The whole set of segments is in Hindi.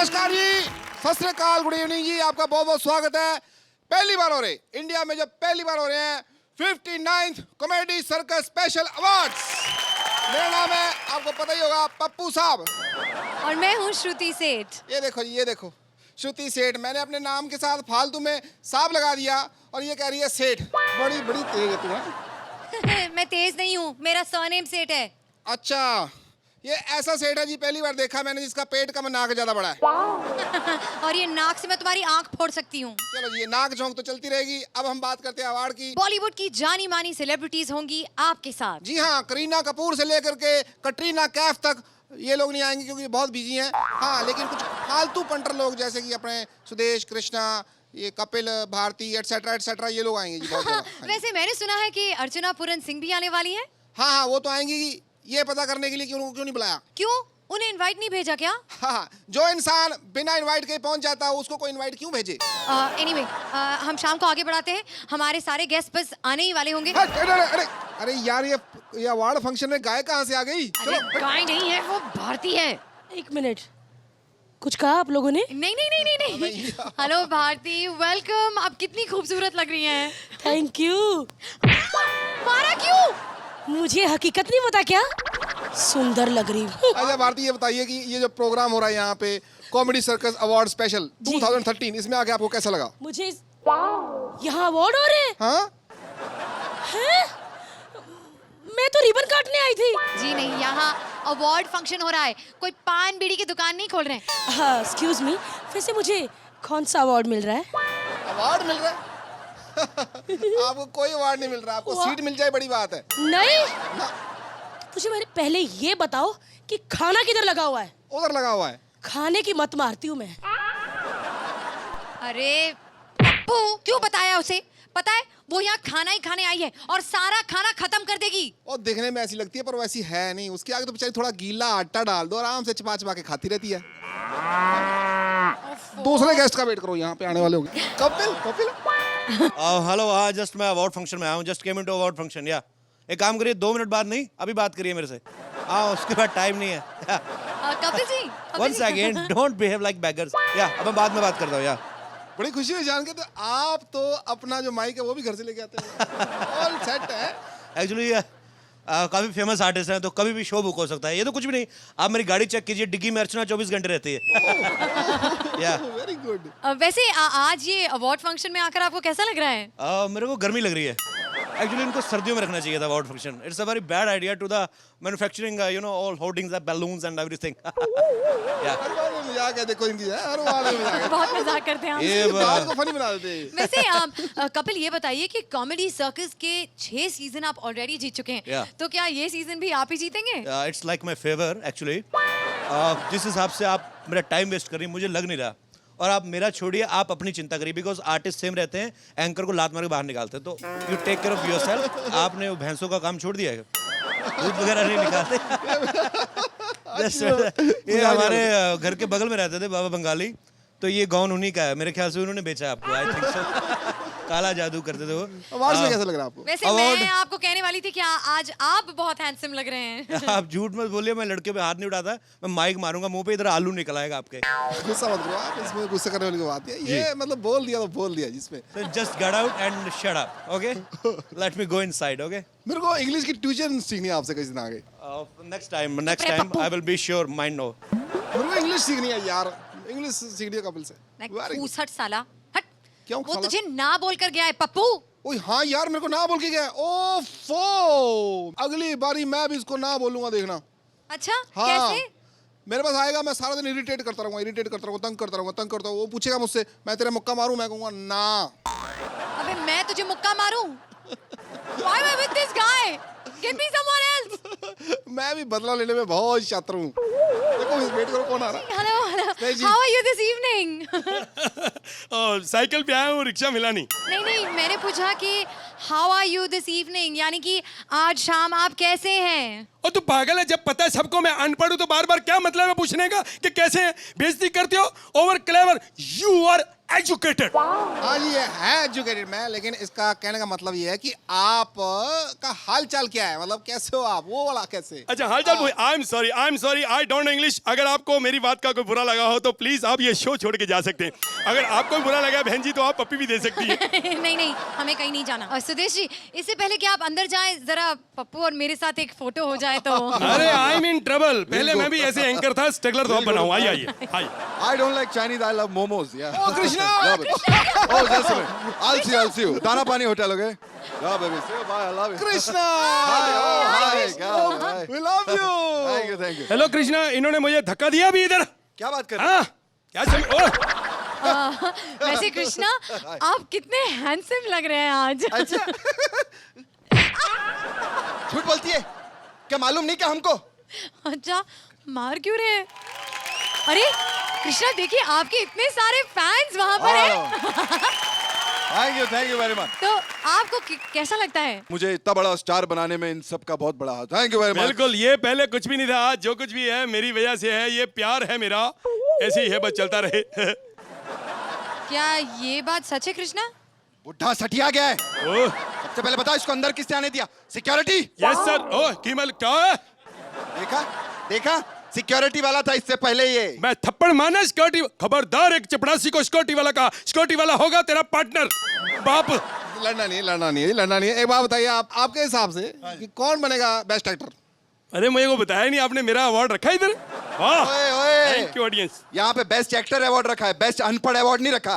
नमस्कार जी, सत श्री अकाल, गुड इवनिंग जी। आपका बहुत बहुत स्वागत है। पहली बार हो रहे इंडिया में, जब पहली बार हो रहे हैं 59th comedy circus special awards. मेरा नाम है, आपको पता ही होगा, पप्पू साहब। और मैं हूँ श्रुति सेठ। ये देखो, ये देखो, श्रुति सेठ। मैंने अपने नाम के साथ फालतू में साहब लगा दिया और ये कह रही है सेठ। बड़ी बड़ी तेज है तू, है? मैं तेज नहीं हूँ, मेरा सरनेम सेठ है। अच्छा, ये ऐसा सेठ है जी, पहली बार देखा मैंने जिसका पेट कम नाक ज्यादा बड़ा है। और ये नाक से मैं तुम्हारी आंख फोड़ सकती हूँ। चलो जी, ये नाक झोंक तो चलती रहेगी। अब हम बात करते हैं अवार्ड की। बॉलीवुड की जानी मानी सेलिब्रिटीज होंगी आपके साथ। जी हाँ, करीना कपूर से लेकर के कटरीना कैफ तक ये लोग नहीं आएंगे क्योंकि बहुत बिजी हैं। हाँ, लेकिन कुछ फालतू पंटर लोग जैसे कि अपने सुदेश कृष्णा, ये कपिल भारती एटसेट्रा एटसेट्रा, ये लोग आएंगे जी बहुत ज्यादा। वैसे मैंने सुना है कि अर्चना पूरन सिंह भी आने वाली है। हाँ हाँ, वो तो आएंगी, ये पता करने के लिए कि उनको क्यों नहीं बुलाया। क्यों, उन्हें इनवाइट नहीं भेजा क्या? हाँ, जो इंसान बिना इनवाइट के पहुंच जाता है उसको कोई इनवाइट क्यों भेजे। एनीवे, हम शाम को आगे बढ़ाते हैं। हमारे सारे गेस्ट बस आने ही वाले होंगे। अरे यार, ये अवार्ड फंक्शन में गाय कहाँ से आ गई? अरे गाय नहीं है, वो भारती है। एक मिनट, कुछ कहा आप लोगों ने? नहीं नहीं नहीं नहीं नहीं। Hello Bharti, welcome. आप कितनी खूबसूरत लग रही हैं। Thank you. मारा क्यों? मुझे हकीकत नहीं पता क्या? सुंदर लग रही हूँ। अच्छा भारती, ये बताइए कि ये जो प्रोग्राम हो रहा है यहाँ पे, कॉमेडी सर्कस अवार्ड स्पेशल 2013, इसमें आके आपको कैसा लगा? मुझे यहाँ अवार्ड हो रहे हैं? हाँ? हैं? मैं तो रिबन काटने आई थी। जी नहीं, यहाँ अवार्ड फंक्शन हो रहा है। कोई पान बीड़ी की दुकान नहीं खोल रहे हैं। हाँ, एक्सक्यूज मी, वैसे मुझे कौन सा अवार्ड मिल रहा है? अवार्ड मिल रहा है? आपको कोई अवार्ड नहीं मिल रहा, आपको सीट मिल जाए बड़ी बात है। नहीं, मुझे मेरे पहले ये बताओ कि खाना किधर लगा हुआ है? उधर लगा हुआ है। खाने की मत मारती हूँ मैं। अरे पप्पू, क्यों बताया उसे? पता है वो यहाँ खाना ही खाने आई है और सारा खाना खत्म कर देगी। और देखने में ऐसी लगती है पर वैसी है नहीं। उसके आगे तो बेचारी थोड़ा गीला आटा डाल दो, आराम से चबा चबा के खाती रहती है। दूसरे गेस्ट का वेट करो, यहाँ पे आने वाले होंगे। कपिल, कपिल। हेलो, हाँ जस्ट मैं अवार्ड फंक्शन में आया हूँ, just came into award function. या एक काम करिए, 2 मिनट बाद नहीं, अभी बात करिए मेरे से। हाँ, उसके बाद टाइम नहीं है। Kapil ji, one second, don't behave like beggars. या अब मैं बाद में बात करता हूँ। या बड़ी खुशी हुई जान के। तो आप तो अपना जो माइक है वो भी घर से लेके आते हैं। ऑल सेट है। एक्चुअली काफ़ी फेमस आर्टिस्ट हैं, तो कभी भी शो बुक हो सकता है। ये तो कुछ भी नहीं, आप मेरी गाड़ी चेक कीजिए, डिग्गी में अर्चना 24 घंटे रहती है। या वेरी गुड। वैसे आज ये अवार्ड फंक्शन में आकर आपको कैसा लग रहा है? मेरे को गर्मी लग रही है। एक्चुअली इनको सर्दियों में रखना चाहिए था award function. It's a very bad idea to the manufacturing, you know, all hoardings, balloons and everything. या हर बार में मजाक है, देखो इनकी, हर बार में मजाक है। बहुत मजाक करते हैं हम। ये बात को फनी बना देते हैं। वैसे कपिल, ये बताइए कि कॉमेडी सर्कस के 6 सीजन आप ऑलरेडी जीत चुके हैं। Yeah. तो क्या ये सीजन भी आप ही जीतेंगे? It's like my favour actually. जिस हिसाब से आप मेरा टाइम वेस्ट कर रही हैं, मुझे लग नहीं रहा। और आप मेरा छोड़िए, आप अपनी चिंता करिए, बिकॉज आर्टिस्ट सेम रहते हैं, एंकर को लात मार के बाहर निकालते हैं। तो you take care of yourself. आपने वो भैंसों का काम छोड़ दिया है, दूध वगैरह नहीं निकालते। ये हमारे घर के बगल में रहते थे बाबा बंगाली, तो ये गाउन उन्हीं का है। मेरे ख्याल से उन्होंने बेचा आपको, आई थिंक सो। काला जादू करते थे वो। अवार्ड में कैसा लग रहा है आपको? वैसे मैं आपको कहने वाली थी कि आज आप बहुत हैंडसम लग रहे हैं। आप झूठ मत बोलिए, मैं लड़के पे हाथ नहीं उठाता। मैं माइक मारूंगा मुंह पे, इधर आलू निकल आएगा आपके। गुस्सा मत करो आप, इसमें गुस्सा करने वाली कोई बात नहीं है। ये मतलब बोल दिया तो बोल दिया जिसमें। Just get out and shut up, okay? Let me go inside, okay? मेरे को इंग्लिश की ट्यूशन सीखनी है आपसे किसी दिन आगे। Next time I will be sure, mind no. मेरे को इंग्लिश सीखनी है यार, इंग्लिश सीखनी है कपिल से। Very good। 62 साला, हट। क्यों वो साला? तुझे ना बोल कर गया है पप्पू। ओए हाँ यार, मेरे को ना बोल के गया। ओफो, अगली बारी मैं भी इसको ना बोलूंगा, देखना। अच्छा, हाँ, कैसे? मेरे पास आएगा, मैं सारा दिन इरिटेट करता रहूंगा, इरिटेट करता रहूंगा, तंग करता रहूंगा, तंग करता रहूंगा। वो पूछेगा मुझसे, मैं तेरा मुक्का मारूं? मैं कहूंगा ना। अबे मैं तुझे मुक्का मारूं? Why am I with this guy? Get me someone else. मैं भी बदला लेने में बहुत शातिर हूँ। देखो वेट करो, कौन आ रहा है? Hello, hello. नहीं जी। How are you this evening? Cycle पे आया हूँ, रिक्शा मिला नहीं। नहीं नहीं, मैंने पूछा कि how are you this evening, यानी कि आज शाम आप कैसे हैं? और तू पागल है, जब पता है सबको मैं अनपढ़ हूं तो बार बार क्या मतलब है पूछने का कि कैसे हैं? बेइज्जती करते हो। Over clever, you are educated. हाँ जी, ये है एजुकेटेड मैं, लेकिन इसका कहने का मतलब ये है कि आप का हाल चाल क्या है, मतलब कैसे हो आप, वो वाला कैसे। अच्छा हालचाल। आई am sorry, I don't know English. अगर आपको मेरी बात का कोई बुरा लगा हो तो प्लीज आप ये शो छोड़ के जा सकते हैं। अगर आपको बुरा लगा बहन जी तो आप पप्पी भी दे सकती है। नहीं नहीं, हमें कहीं नहीं जाना। और सुदेश जी, इससे पहले कि आप अंदर जाएं, जरा पप्पू और मेरे साथ एक फोटो हो जाए तो। अरे आई एम इन ट्रबल। पहले मैं भी ऐसे एंकर था, स्ट्रगलर तो अब बनाऊं। आइए। I don't like Chinese. I love momos. Yeah. Oh, Krishna! Love it. Oh, just a minute. I'll see you. Dana Pani Hotel, okay? Yeah, baby. See you. Bye. I love you. Krishna, Hi. Oh, hi. God, hi. we love you. Thank you. Thank you. Hello Krishna, इन्होंने मुझे धक्का दिया भी इधर। क्या बात कर रहे हैं? हाँ क्या वैसे कृष्णा, आप कितने हैंडसम लग रहे हैं आज। अच्छा। झूठ बोलती है क्या? मालूम नहीं क्या हमको? अच्छा, मार क्यों रहे हैं? अरे कृष्णा, देखिए आपके इतने सारे फैंस वहां पर हैं। Thank you very much. तो आपको कैसा लगता है? मुझे इतना बड़ा स्टार बनाने में इन सब का बहुत बड़ा हाथ। Thank you very much. बिल्कुल, ये पहले कुछ भी नहीं था, आज जो कुछ भी है मेरी वजह से है। ये प्यार है मेरा, ऐसे ही है, बस चलता रहे। क्या ये बात सच है कृष्णा? बुढ़ा सटिया गया है। ओह सबसे पहले बताओ इसको अंदर किसने आने दिया? सिक्योरिटी। Yes sir. ओह कीमल क्या है? देखा सिक्योरिटी वाला था इससे पहले ये। मैं थप्पड़ मारना सिक्योरिटी? खबरदार, एक चपड़ासी को सिक्योरिटी वाला कहा। सिक्योरिटी वाला होगा तेरा पार्टनर बाप। लड़ना नहीं है। एक बात बताइए, आप आपके हिसाब से कि कौन बनेगा बेस्ट एक्टर? अरे मुझे को बताया नहीं आपने, मेरा अवार्ड रखा है इधर। वाह, ओए थैंक यू ऑडियंस। यहाँ पे बेस्ट एक्टर अवार्ड रखा है, बेस्ट अनपढ़ अवार्ड नहीं रखा।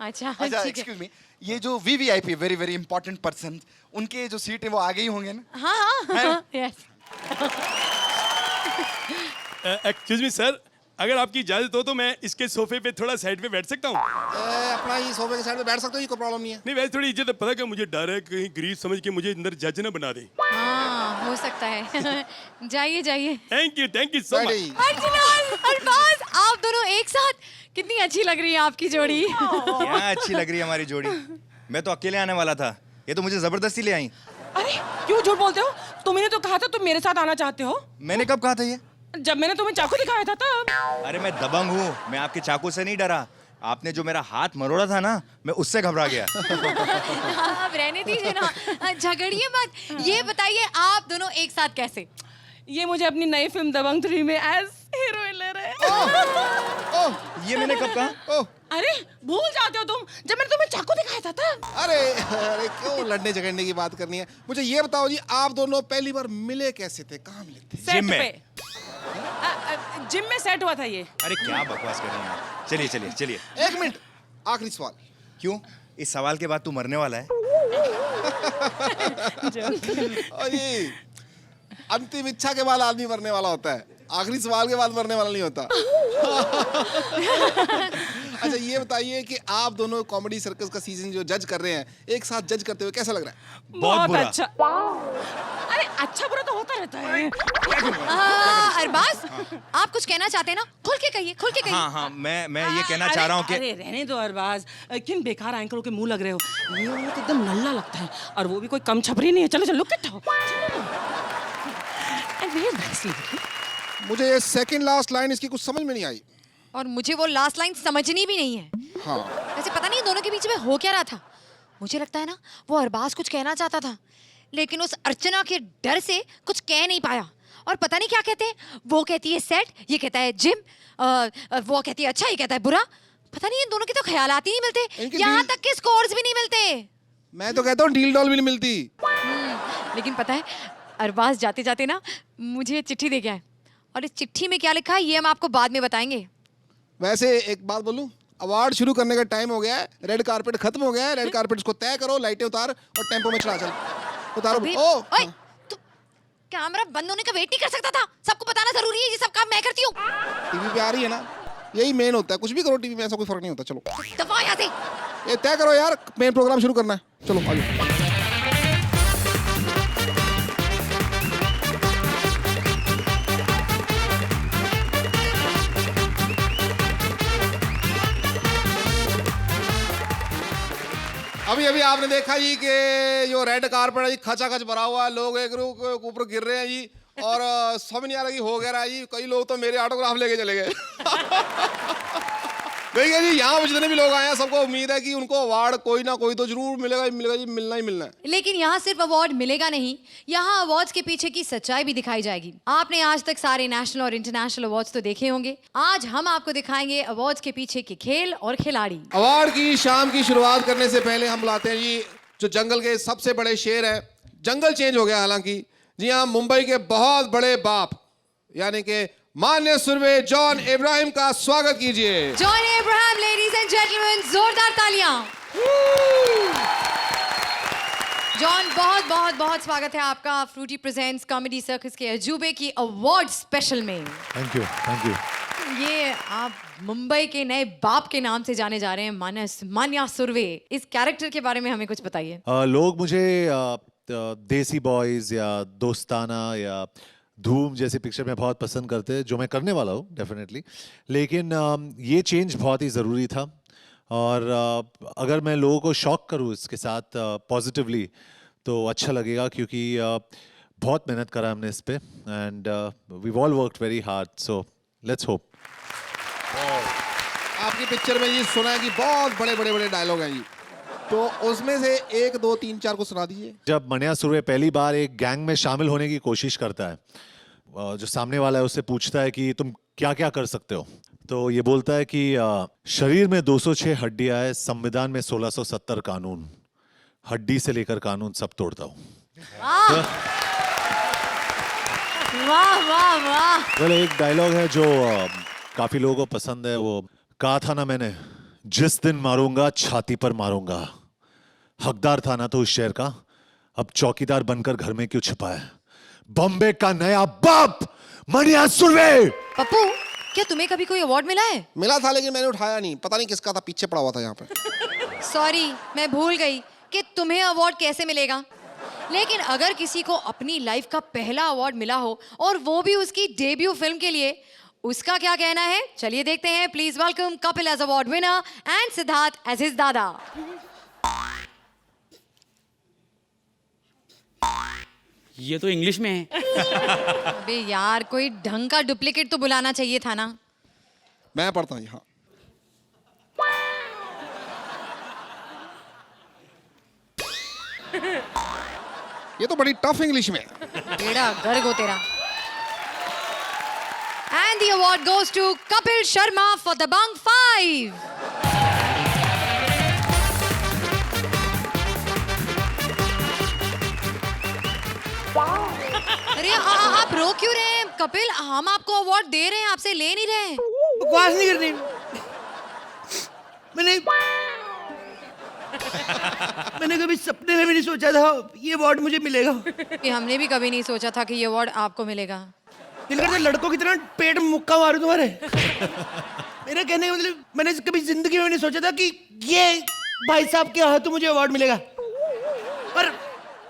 अच्छा अच्छा ठीक है। एक्सक्यूज मी, ये जो VVIP very very important person, उनके जो सीट है वो आगे ही होंगे ना? हाँ यस। एक्सक्यूज मी सर, अगर आपकी इजाजत हो तो मैं इसके सोफे पे थोड़ा साइड पे बैठ सकता हूँ? अपना ये सोफे के साइड में बैठ सकते हो, ये कोई प्रॉब्लम नहीं है। नहीं वैसे थोड़ी इज्जत है, पता क्या मुझे डर है कहीं गरीब समझ के मुझे अंदर जज ना बना दे। हाँ हो सकता है। जाइए। Thank you so much. बैठिए। अर्चना, अरबाज, आप दोनों एक साथ, कितनी अच्छी लग रही है आपकी जोड़ी। क्या अच्छी लग रही है हमारी जोड़ी। मैं तो अकेले आने वाला था, ये तो मुझे जबरदस्ती ले आई। अरे क्यों झूठ बोलते हो? तुमने तो कहा था तुम मेरे साथ आना चाहते हो। मैंने कब कहा था ये? जब मैंने तुम्हें चाकू दिखाया था तब। अरे मैं दबंग हूँ, मैं आपके चाकू से नहीं डरा। आपने जो मेरा हाथ मरोड़ा था ना, मैं उससे घबरा गया। अब रहने दीजिए ना, झगड़िए मत। ये बताइए आप दोनों एक साथ कैसे? ये मुझे अपनी नई फिल्म दबंग 3 में एज हीरोइन ले रहे हैं। ये मैंने कब कहा? ओह, अरे भूल जाते हो तुम, जब मैंने तुम्हें चाकू दिखाया था तब। अरे क्यों लड़ने झगड़ने की बात करनी है? मुझे ये बताओ जी, आप दोनों पहली बार मिले कैसे थे, कहाँ मिले थे? सेट जिम में। पे। जिम में सेट हुआ था ये। अरे क्या बकवास कर रही हैं आप? चलिए। एक मिनट, आखिरी सवाल। क्यों? इस सवाल के बाद तू मरने वाला है? और ये अंतिम इच्छा के बाद आदमी मरने वाला होता है, आखिरी सवाल के बाद मरने वाला नहीं होता। अच्छा ये बताइए कि आप दोनों कॉमेडी सर्कस का सीजन जो जज कर रहे हैं, एक साथ जज करते हुए कैसा लग रहा है? बहुत बुरा। अच्छा। अरे अच्छा बुरा तो होता रहता है। अरबाज, आप कुछ कहना चाहते हैं ना? खुल के कहिए। हाँ मैं ये कहना चाह रहा हूँ कि अरे रहने दो अरबाज, किन बेकार एंकरों के मुंह लग रहे हो। ये वाला तो एकदम नल्ला लगता है, और वो भी कोई कम छपरी नहीं है। चलो लुक एट मुझे ये सेकंड लास्ट लाइन इसकी कुछ समझ में नहीं आई। और मुझे वो लास्ट लाइन समझनी भी नहीं है। हाँ, वैसे पता नहीं दोनों के बीच में हो क्या रहा था। मुझे लगता है ना वो अरबाज कुछ कहना चाहता था, लेकिन उस अर्चना के डर से कुछ कह नहीं पाया। और पता नहीं क्या कहते हैं, वो कहती है सेट, ये कहता है जिम, वो कहती है अच्छा, ये कहता है बुरा। पता नहीं इन दोनों के तो ख्यालात ही नहीं मिलते, इनकी यहाँ डील- तक के स्कोर्स भी नहीं मिलते। मैं तो कहता हूँ डील डॉल भी नहीं मिलती। लेकिन पता है अरबाज जाते जाते ना मुझे चिट्ठी दे गया है, और इस चिट्ठी में क्या लिखा है ये हम आपको बाद में बताएंगे। वैसे एक बात बोलूं, अवार्ड शुरू करने का टाइम हो गया है, रेड कारपेट खत्म हो गया है। रेड कारपेट इसको तय करो, लाइटें उतार और टेंपो में चला, चल उतारो। अबे, ओ ओए, तू कैमरा बंद होने का वेट नहीं कर सकता था? सबको बताना जरूरी है, ये सब काम मैं करती हूँ। टीवी पे आ रही है ना, यही मेन होता है। कुछ भी करो टीवी में, ऐसा कोई फर्क नहीं होता। चलो दफा यहाँ से। ये तय करो यार, मेन प्रोग्राम शुरू करना है। चलो आगे। अभी अभी आपने देखा जी कि जो रेड कारपेट है जी खचाखच भरा हुआ है, लोग एक रूप के ऊपर गिर रहे हैं जी, और समझ नहीं आ रहा कि हो गया रहा है जी। कई लोग तो मेरे ऑटोग्राफ लेके चले गए। देखिए जी, यहाँ पे जितने भी लोग आए हैं सबको उम्मीद है कि उनको अवार्ड कोई ना कोई तो जरूर मिलेगा जी, मिलना ही मिलना है। लेकिन यहाँ सिर्फ अवार्ड मिलेगा नहीं, यहाँ अवार्ड्स के पीछे की सच्चाई भी दिखाई जाएगी। आपने आज तक सारे नेशनल और इंटरनेशनल अवार्ड्स तो देखे होंगे, आज हम आपको दिखाएंगे अवार्ड्स के पीछे के खेल और खिलाड़ी। अवार्ड की शाम की शुरुआत करने से पहले हम बुलाते हैं जी जो जंगल के सबसे बड़े शेर हैं। जंगल चेंज हो गया हालांकि, जी हाँ, मुंबई के बहुत बड़े बाप यानी कि मान्य सुरवे जॉन इब्राहिम का स्वागत कीजिए। John Ibrahim, ladies and gentleman, जोरदार तालियां। जॉन, बहुत बहुत बहुत स्वागत है आपका फ्रूटी प्रेजेंट्स कॉमेडी सर्कस के अजूबे की अवार्ड स्पेशल में। Thank you. ये आप मुंबई के नए बाप के नाम से जाने जा रहे हैं, मान्या सुरवे। इस कैरेक्टर के बारे में हमें कुछ बताइए। लोग मुझे देसी बॉयज या दोस्ताना या धूम जैसे पिक्चर में बहुत पसंद करते हैं, जो मैं करने वाला हूँ डेफिनेटली। लेकिन ये चेंज बहुत ही ज़रूरी था, और अगर मैं लोगों को शॉक करूँ इसके साथ पॉजिटिवली तो अच्छा लगेगा, क्योंकि बहुत मेहनत करा हमने इस पे, and we all worked very hard, so let's hope. आपकी पिक्चर में ये सुना है कि बहुत बड़े बड़े बड़े डायलॉग हैं जी, तो उसमें से 1 2 3 4 को सुना दीजिए। जब मान्या सुरवे पहली बार एक गैंग में शामिल होने की कोशिश करता है, जो सामने वाला है उससे पूछता है कि तुम क्या क्या कर सकते हो, तो ये बोलता है कि शरीर में 206 हड्डियां है, संविधान में 1670 कानून, हड्डी से लेकर कानून सब तोड़ता हूँ। वाह वाह वाह। well, एक डायलॉग है जो काफी लोगों को पसंद है। वो कहा था ना मैंने, जिस दिन मारूंगा छाती पर मारूंगा। हकदार था ना तो उस शेर का, अब चौकीदार बनकर घर में क्यों छिपा है? बॉम्बे का नया बाप मान्या सुरवे। पप्पू, क्या तुम्हें कभी कोई अवार्ड मिला है? मिला था लेकिन मैंने उठाया नहीं, पता नहीं किसका था, पीछे पड़ा हुआ था यहाँ पे। सॉरी, मैं भूल गई कि तुम्हें अवार्ड कैसे मिलेगा। लेकिन अगर किसी को अपनी लाइफ का पहला अवार्ड मिला हो, और वो भी उसकी डेब्यू फिल्म के लिए, उसका क्या कहना है, चलिए देखते हैं। Please welcome Kapil as award winner and Siddharth as his dada. ये तो इंग्लिश में है। अबे यार, कोई ढंग का डुप्लीकेट तो बुलाना चाहिए था ना। मैं पढ़ता हूँ यहाँ। ये तो बड़ी टफ इंग्लिश में। बेड़ा गर्ग हो तेरा। And the award goes to Kapil Sharma for the Bang 5. अरे आप रो क्यों रहे हैं कपिल? हम आपको अवार्ड दे रहे हैं, आपसे ले नहीं रहे हैं। बकवास नहीं करनी। मैंने कभी सपने में भी नहीं सोचा था ये अवार्ड मुझे मिलेगा। ये हमने भी कभी नहीं सोचा था कि ये अवार्ड आपको मिलेगा। दिल करता है लड़कों की तरह पेट में मुक्का मारूं तुम्हारे। मेरा कहने का मतलब, मैंने कभी जिंदगी में नहीं सोचा था कि ये भाई साहब के हाथों मुझे अवार्ड मिलेगा। पर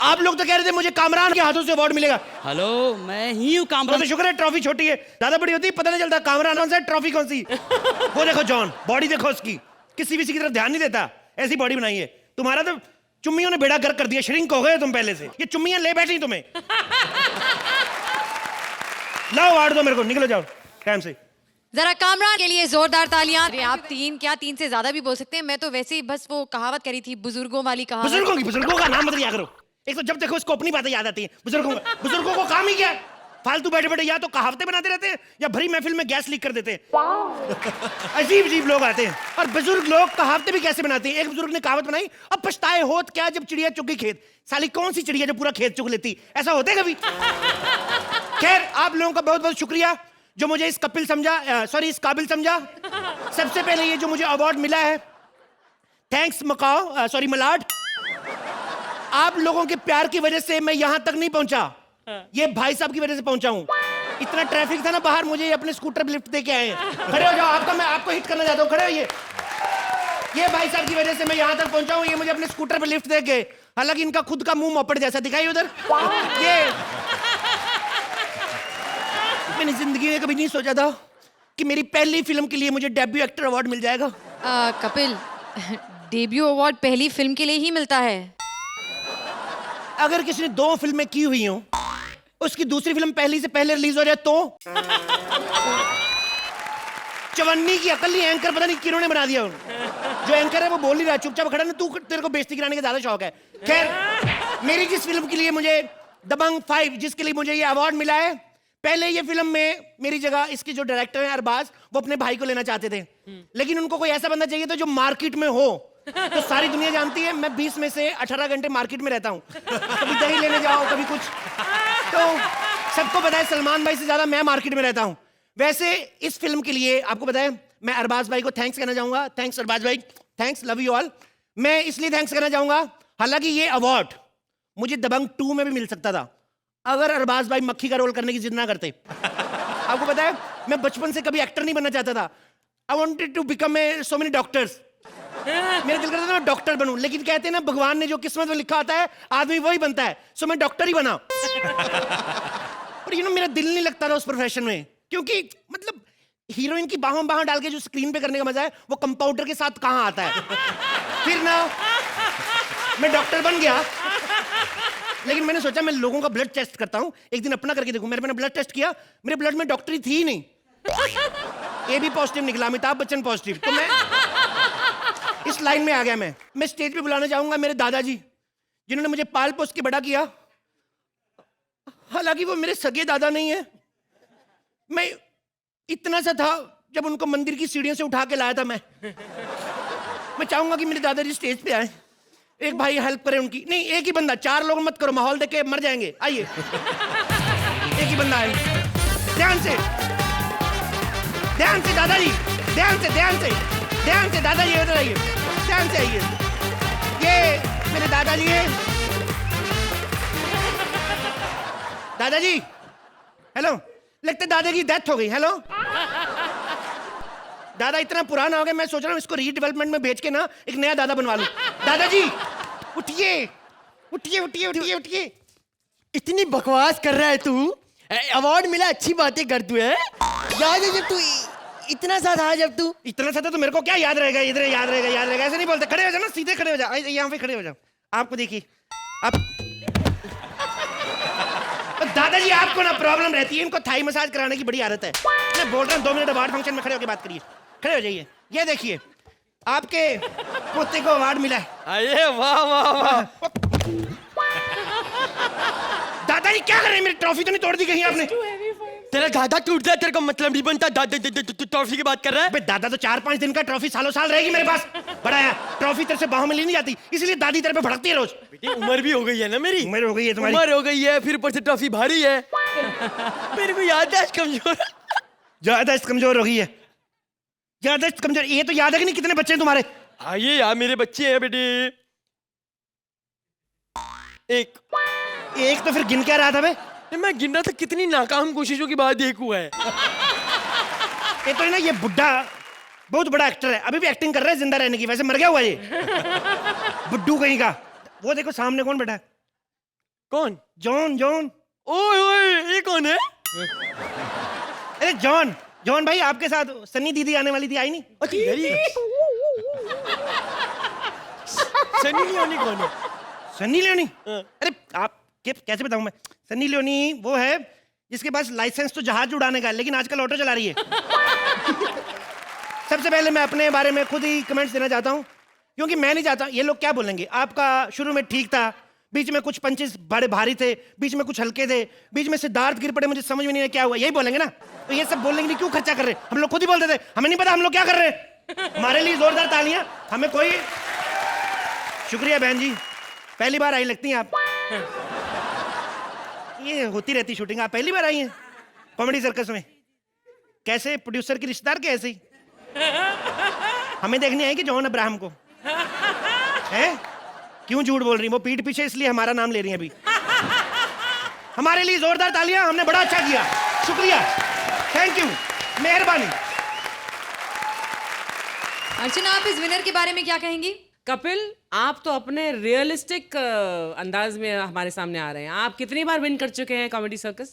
आप लोग तो कह रहे थे मुझे कामरान के हाथों से अवार्ड मिलेगा। हेलो, मैं ही हूँ कामरान। तो शुक्र है ट्रॉफी छोटी है, ज्यादा बड़ी होती पता नहीं चलता कामरान कौन सा ट्रॉफी कौन सी। वो देखो जॉन, बॉडी देखो उसकी, किसी भी की तरफ ध्यान नहीं देता, ऐसी बॉडी बनाई है। तुम्हारा तो चुम्मियों ने बेड़ा गर्क कर दिया, श्रिंक हो गए तुम पहले से। ये चुम्मियां ले बैठी तुम्हें। लाओ अवार्ड दो मेरे को, निकलो जाओ टाइम से। जरा कामरान के लिए जोरदार तालियां। अरे आप 3 से ज्यादा भी बोल सकते हैं। मैं तो वैसे ही बस वो कहावत करी थी, बुजुर्गों वाली कहावत। बुजुर्गों का नाम मत लिया करो। एक तो जब देखो इसको अपनी बातें याद आती हैं। बुजुर्गों को काम ही क्या है? फालतू बैठे बैठे या तो कहावतें बनाते रहते हैं या भरी महफिल में गैस लीक कर देते हैं। अजीब अजीब लोग आते हैं। और बुजुर्ग लोग कहावतें भी कैसे बनाते हैं। एक बुजुर्ग ने कहावत बनाई, अब पछताए होत क्या जब चिड़िया चुग गई खेत। साली कौन सी चिड़िया जो पूरा खेत चुग लेती? ऐसा होता है कभी? खैर, आप लोगों का बहुत बहुत शुक्रिया जो मुझे इस काबिल समझा। सबसे पहले ये जो मुझे अवार्ड मिला है, थैंक्स मलाड। आप लोगों के प्यार की वजह से मैं यहां तक नहीं पहुंचा, ये भाई साहब की वजह से पहुंचा हूं। इतना ट्रैफिक था ना बाहर, मुझे अपने स्कूटर पे लिफ्ट दे के आए हैं। खड़े हो जाओ, मैं आपको हिट करना चाहता हूं। खड़े होइए। ये भाई साहब की वजह से मैं यहां तक पहुंचा हूं। ये मुझे अपने स्कूटर पे लिफ्ट दे गए, हालांकि इनका खुद का मुंह मोपड़ जैसा दिखाई उधर। ये मैंने जिंदगी में कभी नहीं सोचा था कि मेरी पहली फिल्म के लिए मुझे डेब्यू एक्टर अवार्ड मिल जाएगा। कपिल, डेब्यू अवार्ड पहली फिल्म के लिए ही मिलता है। अगर किसी ने 2 फिल्में की हुई हो, उसकी दूसरी फिल्म पहली से पहले रिलीज हो जाए तो चवन्नी की अकल नहीं, एंकर पता नहीं किन्होंने बना दिया। जो एंकर है वो बोल नहीं रहा, चुपचाप खड़ा ना, तू तेरे को बेइज्जती कराने का ज्यादा शौक है। खैर, मेरी जिस फिल्म के लिए मुझे दबंग 5 जिसके लिए मुझे ये अवार्ड मिला है, पहले ये फिल्म में मेरी जगह इसके जो डायरेक्टर हैं अरबाज, वो अपने भाई को लेना चाहते थे, लेकिन उनको कोई ऐसा बंदा चाहिए था जो मार्केट में हो। तो सारी दुनिया जानती है मैं 20 में से 18 घंटे मार्केट में रहता हूँ, कभी दही लेने जाओ कभी कुछ, तो सबको पता है सलमान भाई से ज्यादा मैं मार्केट में रहता हूँ। वैसे इस फिल्म के लिए आपको पता है मैं अरबाज भाई को थैंक्स कहना चाहूंगा। थैंक्स अरबाज भाई, थैंक्स, लव यू ऑल। मैं इसलिए थैंक्स कहना चाहूंगा, हालांकि ये अवार्ड मुझे दबंग 2 में भी मिल सकता था अगर अरबाज भाई मक्खी का रोल करने की जिद ना करते। आपको पता है मैं बचपन से कभी एक्टर नहीं बनना चाहता था। I wanted to become a so many doctors, मेरा दिल करता था मैं डॉक्टर बनूं, लेकिन कहते हैं ना भगवान ने जो किस्मत में लिखा होता है आदमी वही बनता है, सो मैं डॉक्टर ही बना। पर मेरा दिल नहीं लगता था उस प्रोफेशन में, क्योंकि मतलब हीरोइन की बाहों बाहों डाल के जो स्क्रीन पे करने का मजा है वो कंपाउंडर के साथ कहां आता है। फिर ना मैं डॉक्टर बन गया, लेकिन मैंने सोचा मैं लोगों का ब्लड टेस्ट करता हूं, एक दिन अपना करके देखूं। मैंने ब्लड टेस्ट किया, मेरे ब्लड में डॉक्टरी थी ही नहीं, AB पॉजिटिव निकला, अमिताभ बच्चन पॉजिटिव। तो मैं इस लाइन में आ गया। मैं स्टेज पे बुलाना चाहूंगा मेरे दादाजी, जिन्होंने मुझे पाल पोस के बड़ा किया। हालांकि वो मेरे सगे दादा नहीं है, मैं इतना सा था जब उनको मंदिर की सीढ़ियों से उठा के लाया था। मैं चाहूंगा कि मेरे दादाजी स्टेज पे आए, एक भाई हेल्प करे उनकी। नहीं, एक ही बंदा, 4 लोग मत करो, माहौल देख के मर जाएंगे। आइए, एक ही बंदा आए, ध्यान से दादाजी, ध्यान से दादाजी, इधर आइए, ध्यान से आइए। ये मेरे दादाजी हैं। दादाजी, हेलो, लगता है दादा की डेथ हो गई। हेलो, दादा इतना पुराना हो गया, मैं सोच रहा हूँ इसको रीडेवलपमेंट में भेज के ना एक नया दादा बनवा लूं। दादाजी उठिए उठिए उठिए उठिए उठिए। इतनी बकवास कर रहा है तू, अवार्ड मिला अच्छी बातें कर तू है। याद है जब तू इतना सा था, जब तू इतना सा था तो मेरे को क्या याद रहेगा, इधर याद रहेगा, ऐसे नहीं बोलते। खड़े हो जाओ ना, सीधे खड़े हो जाओ, यहाँ पे खड़े हो जाओ। आपको देखिए, आप दादाजी आपको ना प्रॉब्लम रहती है, इनको थाई मसाज कराने की बड़ी आदत है। मैं बोल रहा हूँ 2 मिनट अवार्ड फंक्शन में खड़े होकर बात करिए। खड़े हो जाइए, ये देखिए आपके पोते को अवार्ड मिला है। अरे वाह वाह वाह। दादाजी क्या कर रहे हैं, मेरी ट्रॉफी तो नहीं तोड़ दी कहीं आपने? तेरा दादा टूट जाए, तेरे को मतलब नहीं बनता। दादा तू ट्रॉफी की बात कर रहा है? दादा तो 4-5 दिन का, ट्रॉफी सालों साल रहेगी मेरे पास। बड़ा है, ट्रॉफी तेरे से बाहों में ली नहीं जाती, इसलिए दादी तेरे पे भड़कती है रोज। बेटी उम्र भी हो गई है ना मेरी, उम्र हो गई है तुम्हारी, उम्र हो गई है, फिर ऊपर से ट्रॉफी भारी है। मेरे को याददाश्त कमजोर, याददाश्त कमजोर हो गई है। याददाश्त कमजोर, ये तो याद है कि नहीं कितने बच्चे हैं तुम्हारे? हाँ ये यार मेरे बच्चे हैं बेटी। एक तो फिर गिन क्या रहा था बे? मैं गिन रहा था कितनी नाकाम कोशिशों के बाद एक हुआ है। ये तो है ना, ये बुड्ढा बहुत बड़ा एक्टर है, अभी भी एक्टिंग कर रहा है जिंदा रहने की, वैसे मर गया हुआ ये बुड्ढू कहीं का। वो देखो सामने कौन बैठा है? कौन? जॉन। ओए ओए, ये कौन है? अरे जॉन भाई, आपके साथ सन्नी दीदी आने वाली थी, आई नहीं? सन्नी लियोनी कौन है? सन्नी लियोनी? अरे आप कैसे बताऊं मैं? सन्नी लियोनी वो है जिसके पास लाइसेंस तो जहाज उड़ाने का है, लेकिन आजकल ऑटो चला रही है। सबसे पहले मैं अपने बारे में खुद ही कमेंट्स देना चाहता हूं, क्योंकि मैं नहीं चाहता ये लोग क्या बोलेंगे। आपका शुरू में ठीक था, बीच में कुछ पंचेस बड़े भारी थे, बीच में कुछ हल्के थे, बीच में सिद्धार्थ गिर पड़े, मुझे समझ में नहीं आया क्या हुआ, यही बोलेंगे ना। तो ये सब बोलने के लिए क्यों खर्चा कर रहे? हम लोग खुद ही बोल देते, हमें नहीं पता हम लोग क्या कर रहे हैं। हमारे लिए जोरदार तालियां। हमें कोई शुक्रिया बहन जी, पहली बार आई लगती हैं आप। ये होती रहती शूटिंग, आप पहली बार आई हैं कॉमेडी सर्कस में? कैसे प्रोड्यूसर की रिश्तेदार के ऐसे ही? हमें देखने आई कि जॉन अब्राहम को है? क्यों झूठ बोल रही? वो पीठ पीछे इसलिए हमारा नाम ले रही हैं अभी। हमारे लिए जोरदार तालियां, हमने बड़ा अच्छा किया, शुक्रिया, थैंक यू, मेहरबानी। अर्चना, आप इस विनर के बारे में क्या कहेंगी? कपिल, आप तो अपने रियलिस्टिक अंदाज में हमारे सामने आ रहे हैं। आप कितनी बार विन कर चुके हैं कॉमेडी सर्कस?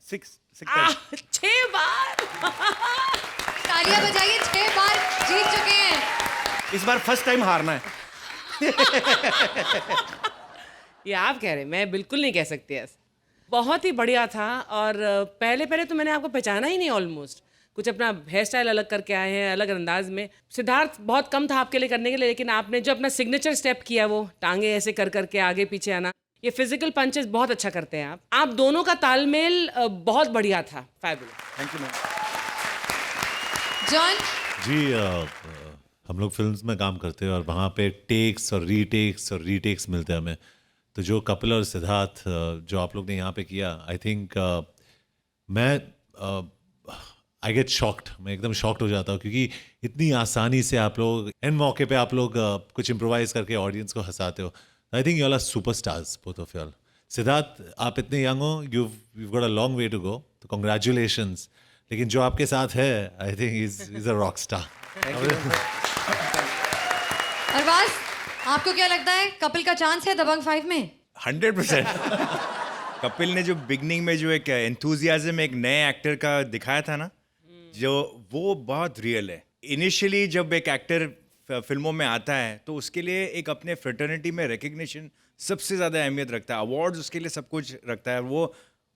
6 बार। तालियां बजाइए, 6 बार जीत चुके हैं। इस बार फर्स्ट टाइम हारना है। ये आप कह रहे हैं, मैं बिल्कुल नहीं कह सकती ऐसा। बहुत ही बढ़िया था। और पहले पहले तो मैंने आपको पहचाना ही नहीं ऑलमोस्ट। कुछ अपना हेयर स्टाइल अलग करके आए हैं, अलग अंदाज में। सिद्धार्थ बहुत कम था आपके लिए करने के लिए, लेकिन आपने जो अपना सिग्नेचर स्टेप किया, वो टांगे ऐसे कर करके आगे पीछे आना, ये फिजिकल पंचेस बहुत अच्छा करते हैं आप दोनों का तालमेल बहुत बढ़िया था। Fabulous. Thank you ma'am. John, ji हम लोग फिल्म्स में काम करते हैं और वहाँ पे टेक्स और रीटेक्स मिलते हैं हमें। तो जो कपिल और सिद्धार्थ जो आप लोग ने यहाँ पे किया, आई थिंक मैं आई गेट शॉक्ड। मैं एकदम शॉक्ड हो जाता हूँ क्योंकि इतनी आसानी से आप लोग एन मौके पे आप लोग कुछ इम्प्रोवाइज करके ऑडियंस को हंसाते हो। I think you all are superstars both of you all. Siddharth, आप इतने यंग हो, you got a long way to go, तो कॉन्ग्रेचुलेशंस। लेकिन जो आपके साथ है, I think is a rock star. Arbaaz, आपको क्या लगता है कपिल का चांस है दबंग 5 में? 100%। कपिल ने जो बिगनिंग में जो एक एंथुजियाज्म एक नए एक्टर का दिखाया था ना, जो वो बहुत रियल है। इनिशियली जब एक एक्टर फिल्मों में आता है तो उसके लिए एक अपने फ्रेटर्निटी में रिकग्निशन सबसे ज़्यादा अहमियत रखता है। अवार्ड्स उसके लिए सब कुछ रखता है। वो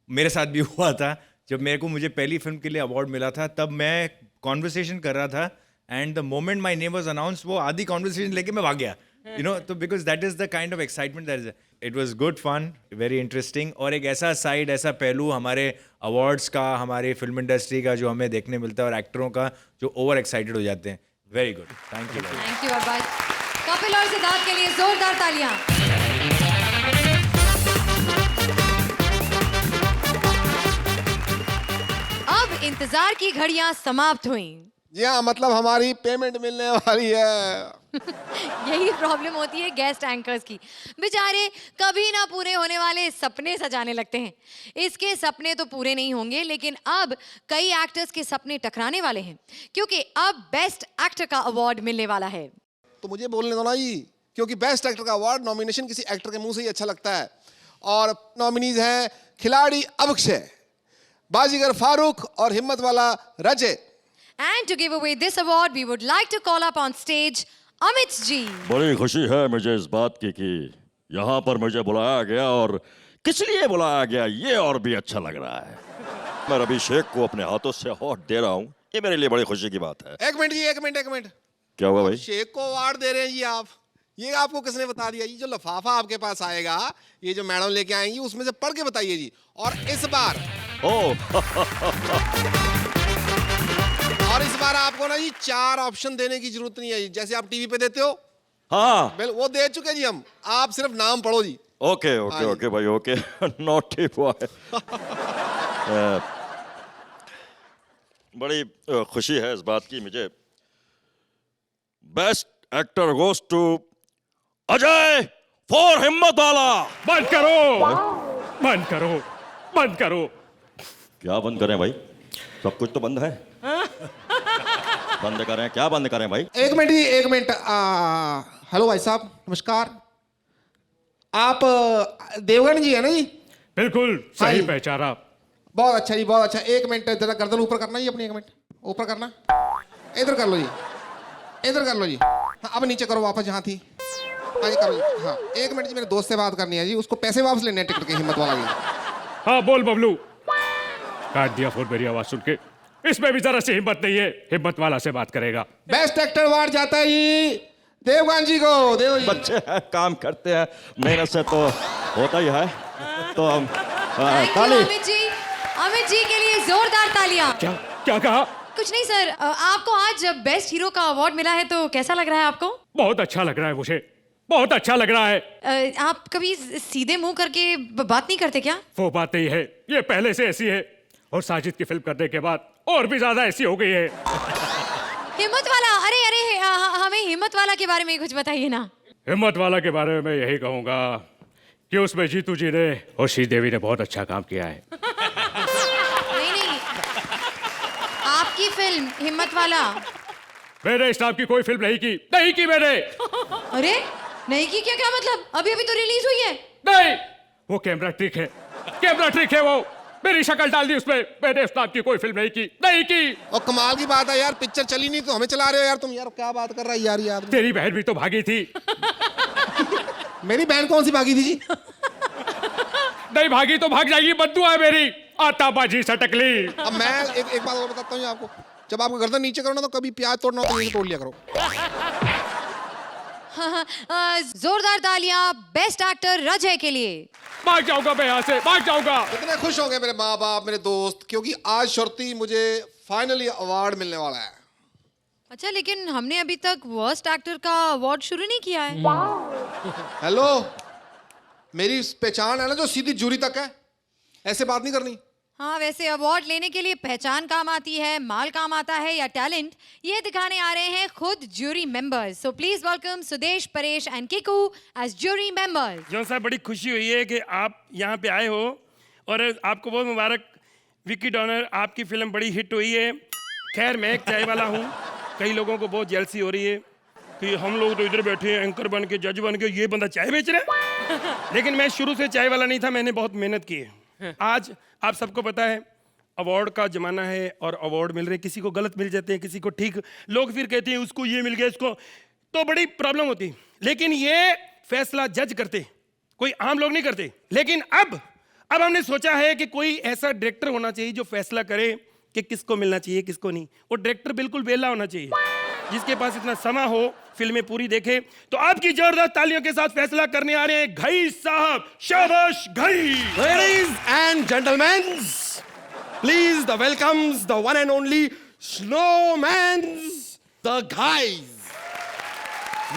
मेरे साथ भी हुआ था जब मुझे पहली फिल्म के लिए अवार्ड मिला था। तब मैं कॉन्वर्सेशन कर रहा था and the moment my name was announce, वो आधी कॉन्वर्सेशन लेके मैं भाग गया, यू नो। तो because that is the kind of excitement that is, it was good fun, very interesting. और एक ऐसा साइड, ऐसा पहलू हमारे अवार्ड्स का, हमारे फिल्म इंडस्ट्री का जो हमें देखने मिलता है, और एक्टरों का जो ओवर एक्साइटेड हो जाते हैं। Very good, thank you. Thank you Arbaaz. Kapil और सिद्धार्थ के लिए जोरदार तालियां। अब इंतजार की घड़ियां समाप्त हुई। जी हाँ, मतलब हमारी पेमेंट मिलने वाली है। यही प्रॉब्लम होती है गेस्ट एंकर्स की। बेचारे कभी ना पूरे होने वाले सपने सजाने लगते हैं। इसके सपने तो पूरे नहीं होंगे, लेकिन अब कई एक्टर्स के सपने टकराने वाले हैं, क्योंकि अब बेस्ट एक्टर का अवार्ड मिलने वाला है। तो मुझे बोलने दो ना जी, क्योंकि बेस्ट एक्टर का अवार्ड नॉमिनेशन किसी एक्टर के मुंह से ही अच्छा लगता है। और नॉमिनीज हैं खिलाड़ी अक्षय, बाजीगर फारूक और हिम्मत वाला रजय। And to give away this award, we would like to call up on stage Amit ji. बड़ी खुशी है मुझे इस बात की कि यहाँ पर मुझे बुलाया गया, और किस लिए बुलाया गया ये और भी अच्छा लग रहा है। मैं रवि शेख को अपने हाथों से अवार्ड दे रहा हूँ, ये मेरे लिए बड़ी खुशी की बात है। एक मिनट जी, एक मिनट। क्या हुआ भाई? शेख को अवार्ड दे रहे हैं जी आप? ये आपको किसने बता दिया? ये जो लिफाफा आपके पास आएगा, ये जो मैडम लेके आएंगी, उसमें से पढ़ के बताइए जी। और इस बार आपको ना जी 4 ऑप्शन देने की जरूरत नहीं है, जैसे आप टीवी पे देते हो। हाँ वो दे चुके जी हम, आप सिर्फ नाम पढ़ो जी। ओके ओके ओके भाई, ओके। Naughty boy. बड़ी खुशी है इस बात की मुझे। Best actor goes to Ajay for Himmatwala. बंद करो, बंद करो, बंद करो। क्या बंद करें भाई? सब कुछ तो बंद है। बंद करें? क्या बंद करें भाई? एक मिनट जी, एक मिनट। हेलो भाई साहब, नमस्कार। आप देवगन जी है ना जी? बिल्कुल सही पहचाना। बहुत अच्छा जी, बहुत अच्छा। एक मिनट, जरा गर्दन ऊपर करना जी अपनी, एक मिनट ऊपर करना। इधर कर लो जी, इधर कर लो जी। हाँ, अब नीचे करो वापस जहाँ थी। हाँ जी, करो जी। हाँ, एक मिनट जी, मेरे दोस्त से बात करनी है जी, उसको पैसे वापस लेने हैं टिकट के, हिम्मत वाला जी। हाँ बोल बबलू। काट दिया फोन मेरी आवाज सुन के। इसमें भी जरा सी हिम्मत नहीं है, हिम्मत वाला से बात करेगा। बेस्ट एक्टर अवार्ड जाता है जी देवगन जी को। देव जी बच्चे हैं, काम करते हैं, मेहनत से तो होता ही है। तो हम ताली। अमित जी के लिए जोरदार तालियां। क्या क्या कहा? कुछ नहीं सर, आपको आज बेस्ट हीरो का अवार्ड मिला है, तो कैसा लग रहा है आपको? बहुत अच्छा लग रहा है मुझे, बहुत अच्छा लग रहा है। आप कभी सीधे मुंह करके बात नहीं करते क्या? वो बात नहीं है, ये पहले से ऐसी है, और साजिद की फिल्म करने के बाद और भी ज्यादा ऐसी हो गई है। हिम्मत वाला, अरे हमें हिम्मत वाला के बारे में कुछ बताइए ना। हिम्मत वाला के बारे में मैं यही कहूँगा कि उसमें जीतू जी ने और श्रीदेवी ने बहुत अच्छा काम किया है। नहीं, आपकी फिल्म हिम्मत वाला। मैंने इस नाम की कोई फिल्म नहीं की मैंने। अरे नहीं की क्या मतलब? अभी तो रिलीज हुई है। नहीं, वो कैमरा ट्रिक है वो। मेरी शक्ल डाल दी उसमें, मैंने उस नाम की कोई फिल्म नहीं की। और कमाल की बात है यार, पिक्चर चली नहीं तो हमें चला रहे हो यार तुम। यार क्या बात कर रहा है यार। तेरी बहन भी तो भागी थी। मेरी बहन कौन सी भागी थी जी? नहीं भागी तो भाग जाएगी, बद्दुआ है मेरी, आताबाजी सटक ली। अब मैं एक बात और बताता हूँ आपको, जब आपको गर्दन नीचे करो ना तो कभी प्याज तोड़ना हो तो नीचे तोड़ लिया करो। जोरदार तालियां बेस्ट एक्टर रजय के लिए। भाग जाऊंगा मैं यहाँ से, भाग जाऊंगा। इतने खुश हो गए मेरे माँ बाप, मेरे दोस्त, क्योंकि आज श्रुति मुझे फाइनली अवार्ड मिलने वाला है। अच्छा, लेकिन हमने अभी तक वर्स्ट एक्टर का अवार्ड शुरू नहीं किया है। हेलो, मेरी पहचान है ना जो सीधी जूरी तक है, ऐसे बात नहीं करनी। हाँ, वैसे अवार्ड लेने के लिए पहचान काम आती है, माल काम आता है या टैलेंट, ये दिखाने आ रहे हैं खुद jury members. So please welcome Sudesh, Paresh and Kiku as jury members. जो साहब, बड़ी खुशी हुई है कि आप यहाँ पे आए हो और आपको बहुत मुबारक। विकी डॉनर, आपकी फिल्म बड़ी हिट हुई है। खैर, मैं एक चाय वाला हूँ, कई लोगों को बहुत जेलसी हो रही है कि हम लोग तो इधर बैठे हैं एंकर बन के, जज बन के, ये बंदा चाय बेच रहा है। लेकिन मैं शुरू से चाय वाला नहीं था, मैंने बहुत मेहनत की है। आज आप सबको पता है अवार्ड का जमाना है और अवार्ड मिल रहे, किसी को गलत मिल जाते हैं, किसी को ठीक। लोग फिर कहते हैं उसको ये मिल गया, इसको, तो बड़ी प्रॉब्लम होती। लेकिन ये फैसला जज करते, कोई आम लोग नहीं करते। लेकिन अब हमने सोचा है कि कोई ऐसा डायरेक्टर होना चाहिए जो फैसला करे कि किसको मिलना चाहिए किसको नहीं। वो डायरेक्टर बिल्कुल बेला होना चाहिए, जिसके पास इतना समय हो फिल्में पूरी देखे। तो आपकी जोरदार तालियों के साथ फैसला करने आ रहे हैं घई साहब। शाबाश Ghai. Ladies and gentlemen, please the welcomes the one and only Snowmans, the guys,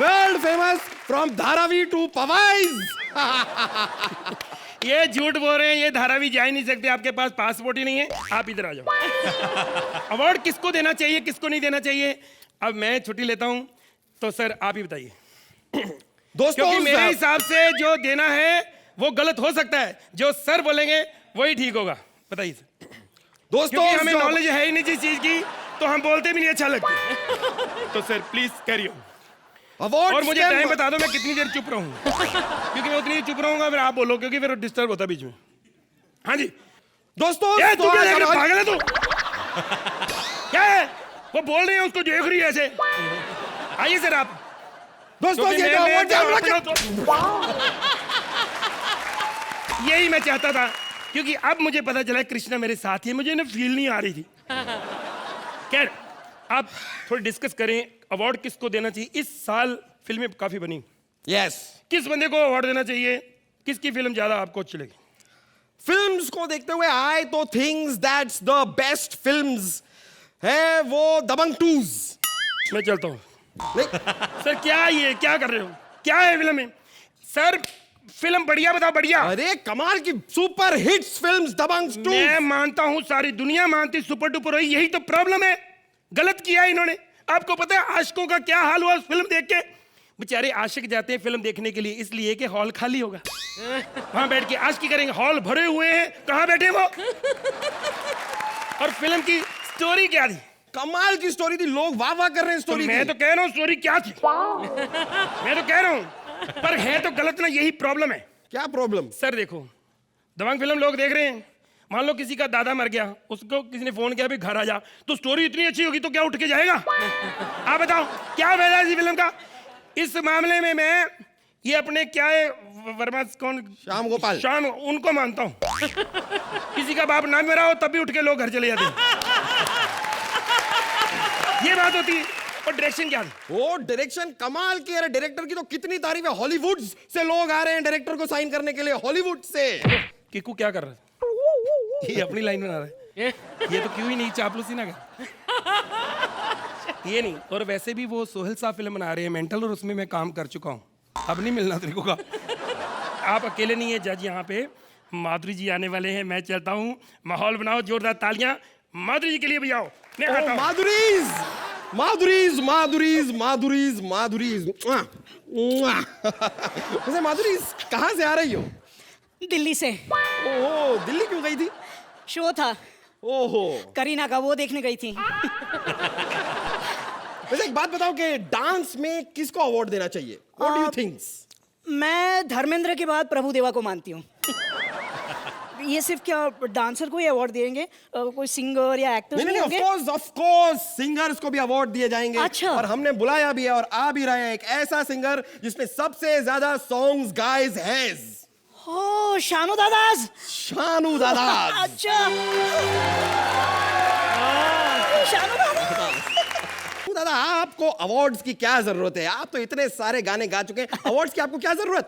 world famous from Dharavi to Powais. ये झूठ बोल रहे हैं, ये धारावी जा ही नहीं सकते, आपके पास पासपोर्ट ही नहीं है। आप इधर आ जाओ। अवार्ड किसको देना चाहिए किसको नहीं देना चाहिए, अब मैं छुट्टी लेता हूं, तो सर आप ही बताइए। दोस्तों, क्योंकि मेरे हिसाब से जो देना है वो गलत हो सकता है, जो सर बोलेंगे वही ठीक होगा। बताइए सर। दोस्तों, क्योंकि हमें नॉलेज है ही नहीं जिस चीज की, तो हम बोलते भी नहीं अच्छा लगता। तो sir please carry on. Award और मुझे टाइम बता दो मैं कितनी देर चुप रहूं, क्योंकि मैं उतनी चुप रहूंगा फिर आप बोलो, क्योंकि फिर डिस्टर्ब होता बीच में। हाँ जी दोस्तों, तू क्या देख रहा है? पागल है तू? क्या है वो बोल रहे हैं, उसको देख रही है ऐसे। आइए सर आप। दोस्तों, क्योंकि ये जो मैं- अवार्ड यही मैं चाहता था, क्योंकि अब मुझे पता चला कृष्णा मेरे साथ ही है, मुझे ना फील नहीं आ रही थी। खैर, आप थोड़ी डिस्कस करें अवार्ड किसको देना चाहिए। इस साल फिल्में काफी बनी, यस, किस बंदे को अवार्ड देना चाहिए, किसकी फिल्म ज्यादा आपको अच्छी लगी? फिल्म्स को देखते हुए आई तो thinks that's the best films है वो दबंग 2। मैं चलता हूँ। सर क्या ये क्या कर रहे हो, क्या है फिल्म में? सर फिल्म बढ़िया बताओ, बढ़िया। अरे कमाल की सुपर हिट्स फिल्म्स दबंग 2। मैं मानता हूँ, सारी दुनिया मानती सुपर डुपर हुई, यही तो प्रॉब्लम है, गलत किया इन्होंने। आपको पता है आशिकों का क्या हाल हुआ उस फिल्म देख के? बेचारे आशिक जाते हैं फिल्म देखने के लिए इसलिए कि हॉल खाली होगा, वहां बैठ के आशिकी करेंगे। हॉल भरे हुए हैं, कहां बैठे वो? और फिल्म की स्टोरी क्या थी? कमाल की स्टोरी थी, लोग वाह वाह कर रहे हैं स्टोरी। मैं तो कह रहा हूँ स्टोरी क्या थी, मैं तो कह रहा हूँ, पर है तो गलत ना, यही प्रॉब्लम है। क्या प्रॉब्लम? सर देखो, दबंग फिल्म लोग देख रहे हैं, मान लो किसी का दादा मर गया, उसको किसी ने फोन किया भी घर आ जा, तो स्टोरी इतनी अच्छी होगी तो क्या उठ के जाएगा? आप बताओ क्या फायदा इस फिल्म का? इस मामले में मैं ये अपने क्या है वर्मा कौन, श्याम गोपाल, श्याम, उनको मानता हूँ। किसी का बाप ना मरा हो तब भी उठ के लोग घर चले जाते हैं, ये बात होती है। और डायरेक्शन क्या थी? वो डायरेक्शन कमाल की। अरे डायरेक्टर की तो कितनी तारीफ है, हॉलीवुड से लोग आ रहे हैं डायरेक्टर को साइन करने के लिए, हॉलीवुड से। किकू क्या कर रहा है? ये अपनी लाइन बना रहा है, ये तो क्यों ही नहीं चापलूसी ना कर। ये नहीं, और वैसे भी वो सोहेल साहब फिल्म बना रहे हैं मेंटल, और उसमें मैं काम कर चुका हूँ, अब नहीं मिलना तेरे को का। आप अकेले नहीं है जज, यहाँ पे माधुरी जी आने वाले हैं। मैं चलता हूँ, माहौल बनाओ, जोरदार तालियां माधुरी जी के लिए बजाओ। मैं आता हूँ। माधुरीज माधुरीज माधुरीज माधुरीज माधुरीज। वैसे माधुरीज कहाँ से आ रही हो? दिल्ली से। ओहो, दिल्ली क्यों गई थी? शो था ओहो, करीना का, वो देखने गई थी। वैसे एक बात बताओ कि डांस में किसको अवार्ड देना चाहिए? What do you think? मैं धर्मेंद्र के बाद प्रभुदेवा को मानती हूँ। ये सिर्फ क्या डांसर को ही अवार्ड देंगे? कोई सिंगर या एक्टर नहीं, होंगे? ऑफ कोर्स सिंगर्स को भी अवार्ड दिए जाएंगे। अच्छा। और हमने बुलाया भी है और आ भी रहे हैं एक ऐसा सिंगर जिसमें सबसे ज्यादा सॉन्ग्स गाइज हैज। हो, शानू दादाज। शानू दादाज। अच्छा। शानू दादाज। दादा, आपको अवार्ड्स की क्या जरूरत है? आप तो इतने सारे गाने गा चुके हैं, अवार्ड्स की आपको क्या जरूरत?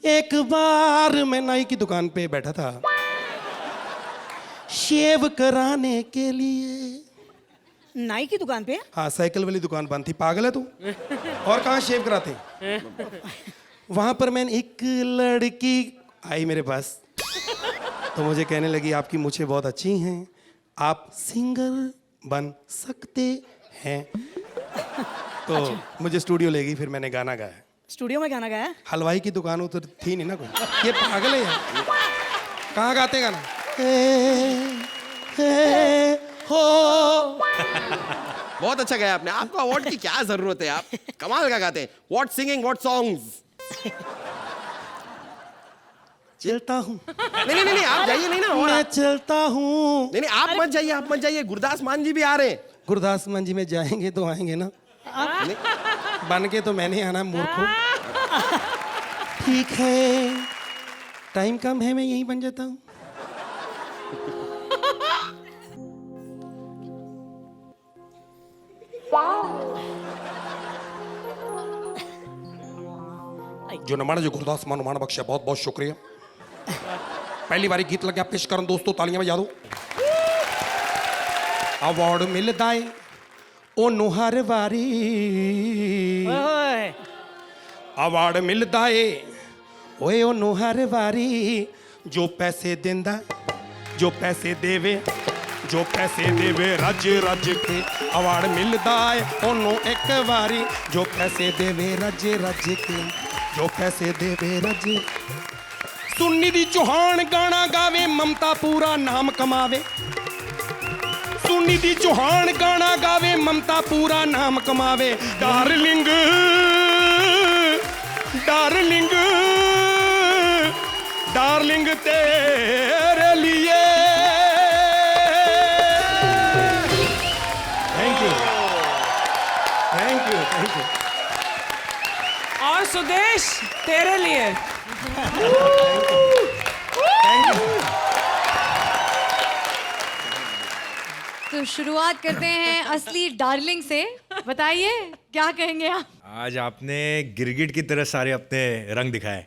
एक बार मैं नाई की दुकान पे बैठा था शेव कराने के लिए। नाई की दुकान पे? हाँ, साइकिल वाली दुकान बंद थी। पागल है तू? और कहाँ शेव कराते? वहां पर मैंने एक लड़की आई मेरे पास, तो मुझे कहने लगी आपकी मूछें बहुत अच्छी हैं, आप सिंगर बन सकते हैं। तो मुझे स्टूडियो ले गई, फिर मैंने गाना गाया। स्टूडियो में गाना गाया? हलवाई की दुकान उधर थी नहीं ना कोई। ये पागल है यार, कहाँ गाते गाना? हो। बहुत अच्छा गाया आपने। आपको अवार्ड की क्या जरूरत है? आप कमाल का गाते हैं। What singing, what songs. चलता हूँ। नहीं, आप जाइए नहीं ना। मैं चलता हूँ। नहीं, आप मत जाइए, आप मत जाइए। गुरदास मान जी भी आ रहे हैं। गुरदास मान जी में जाएंगे तो आएंगे ना। बन के तो मैंने आना मूर्खों। ठीक है, टाइम कम है, मैं यहीं बन जाता हूँ। जो नमाना जो गुरदास मान मान बख्शा, बहुत बहुत शुक्रिया। पहली बारी गीत लग गया पेश करन दोस्तों, तालियां बजा दो। अवार्ड मिलदा है ओनू हर वारी, अवार्ड मिलदा है ओए ओनू हर वारी, जो पैसे देंदा, जो पैसे देवे, जो पैसे देवे रज रज के। अवार्ड मिलदा है ओनू एक वारी, जो पैसे देवे रज रज के, जो पैसे देवे रज। सुन्नी दी चौहान गाना गावे, ममता पूरा नाम कमावे। सुन्नी दी चौहान गाना गावे, ममता पूरा नाम कमावे। डार्लिंग डार्लिंग डार्लिंग तेरे लिए। Thank you, thank you, thank you. और सुदेश तेरे लिए। तो शुरुआत करते हैं असली डार्लिंग से। बताइए क्या कहेंगे आप? आज आपने गिरगिट की तरह सारे अपने रंग दिखाए।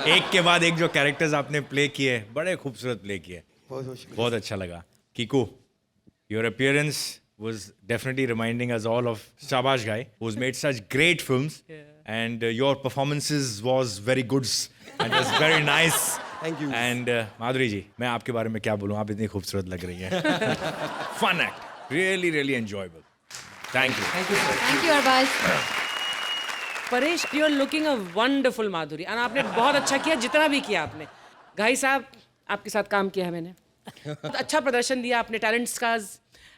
एक के बाद एक जो कैरेक्टर्स आपने प्ले किए, बड़े खूबसूरत प्ले किए, बहुत अच्छा लगा। Kiku, your appearance was definitely reminding us all of Shabash Ghai, who's made such great films, and your performances was very good and was very nice. Thank you. And माधुरी जी, मैं आपके बारे में क्या बोलूँ, आप इतनी खूबसूरत लग रही हैं। Fun act, really really enjoyable. Thank you. Thank you Arbaaz. Paresh, you are looking a wonderful Madhuri, और आपने बहुत अच्छा किया जितना भी किया आपने। घाई साहब, आपके साथ काम किया है मैंने, बहुत अच्छा प्रदर्शन दिया आपने, टैलेंट्स का।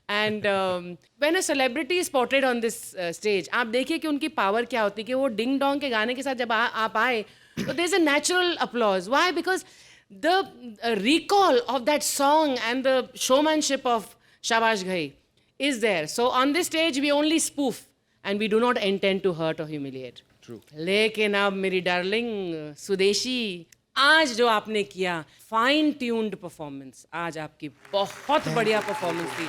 And when a celebrity is portrayed on this stage, आप देखिए कि उनकी पावर क्या होती है कि वो डिंग डोंग के गाने के साथ जब आप आए तो there is a natural applause. Why? Because the recall of that song and the showmanship of शाबाश Ghai is there. So on this stage we only spoof and we do not intend to hurt or humiliate. True. लेकिन अब मेरी डार्लिंग सुदेशी, आज जो आपने किया फाइन ट्यून्ड परफॉर्मेंस, आज आपकी बहुत बढ़िया परफॉर्मेंस थी।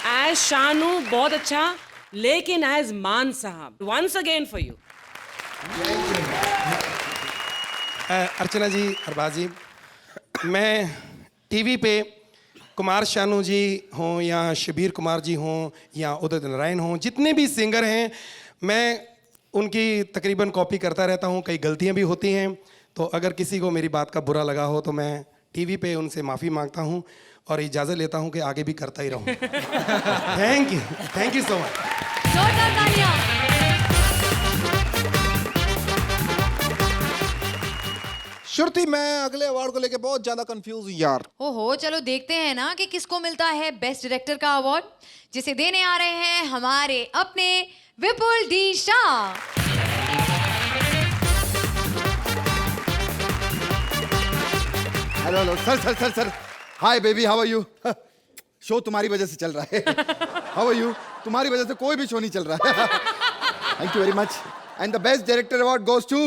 एज शानू बहुत अच्छा, लेकिन एज मान साहब वंस अगेन फॉर यू। अर्चना जी, अरबाज जी, मैं टीवी पे कुमार शानू जी हों या शबीर कुमार जी हों या उदित नारायण हों, जितने भी सिंगर हैं, मैं उनकी तकरीबन कॉपी करता रहता हूं। कई गलतियां भी होती हैं, तो अगर किसी को मेरी बात का बुरा लगा हो तो मैं टीवी पे उनसे माफ़ी मांगता हूं और इजाज़त लेता हूं कि आगे भी करता ही रहूं। Thank you so much. जोरदार तालियां। श्रुति, मैं अगले अवार्ड को लेके बहुत ज्यादा कंफ्यूज हूँ यार। ओहो, चलो देखते हैं ना कि किसको मिलता है बेस्ट डायरेक्टर का अवार्ड, जिसे देने आ रहे हैं हमारे अपने Vipul D Shah. Hello hello sir sir sir sir hi baby how are you show तुम्हारी वजह से चल रहा है हाउ आर यू तुम्हारी वजह से कोई भी शो नहीं चल रहा है thank you very much and the best director award goes to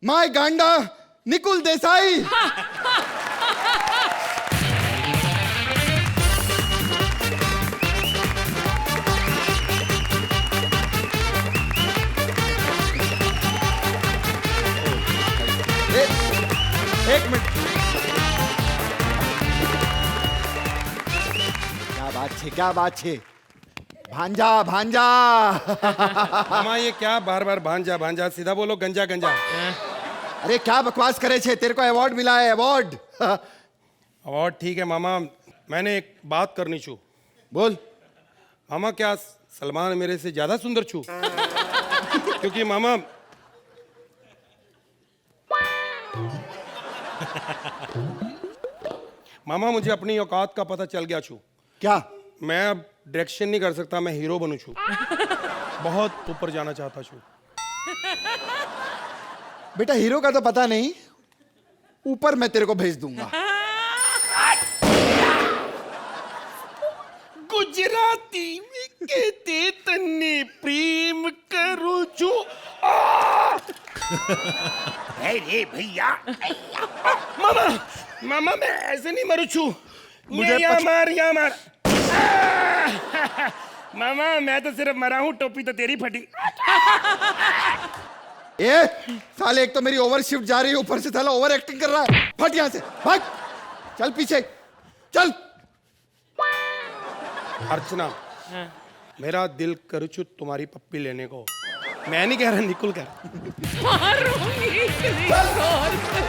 my गांडा निकुल देसाई एक मिनट क्या बात है भांजा भांजा मामा ये क्या बार बार भांजा भांजा सीधा बोलो गंजा गंजा अरे क्या बकवास करे छे तेरे को अवार्ड मिला है अवार्ड अवार्ड ठीक है मामा मैंने एक बात करनी छू बोल मामा क्या सलमान मेरे से ज्यादा सुंदर छू क्योंकि मामा मामा मुझे अपनी औकात का पता चल गया छू क्या मैं अब डायरेक्शन नहीं कर सकता मैं हीरो बनू छू बहुत ऊपर जाना चाहता छू बेटा हीरो का तो पता नहीं ऊपर मैं तेरे को भेज दूंगा गुजराती में कहते तन्ने प्रेम करू छू अरे भैया मामा मामा मैं ऐसे नहीं मरू छू मुझे यहाँ मार मामा मैं तो सिर्फ मरा हूँ टोपी तो तेरी फटी ए साले एक तो मेरी ओवर शिफ्ट जा रही है ऊपर से साला ओवर एक्टिंग कर रहा है फट यहाँ से भाग चल पीछे चल अर्चना मेरा दिल करू छू तुम्हारी पप्पी लेने को मैं नहीं कह रहा निकुल कर मारूंगी इतनी जोर से।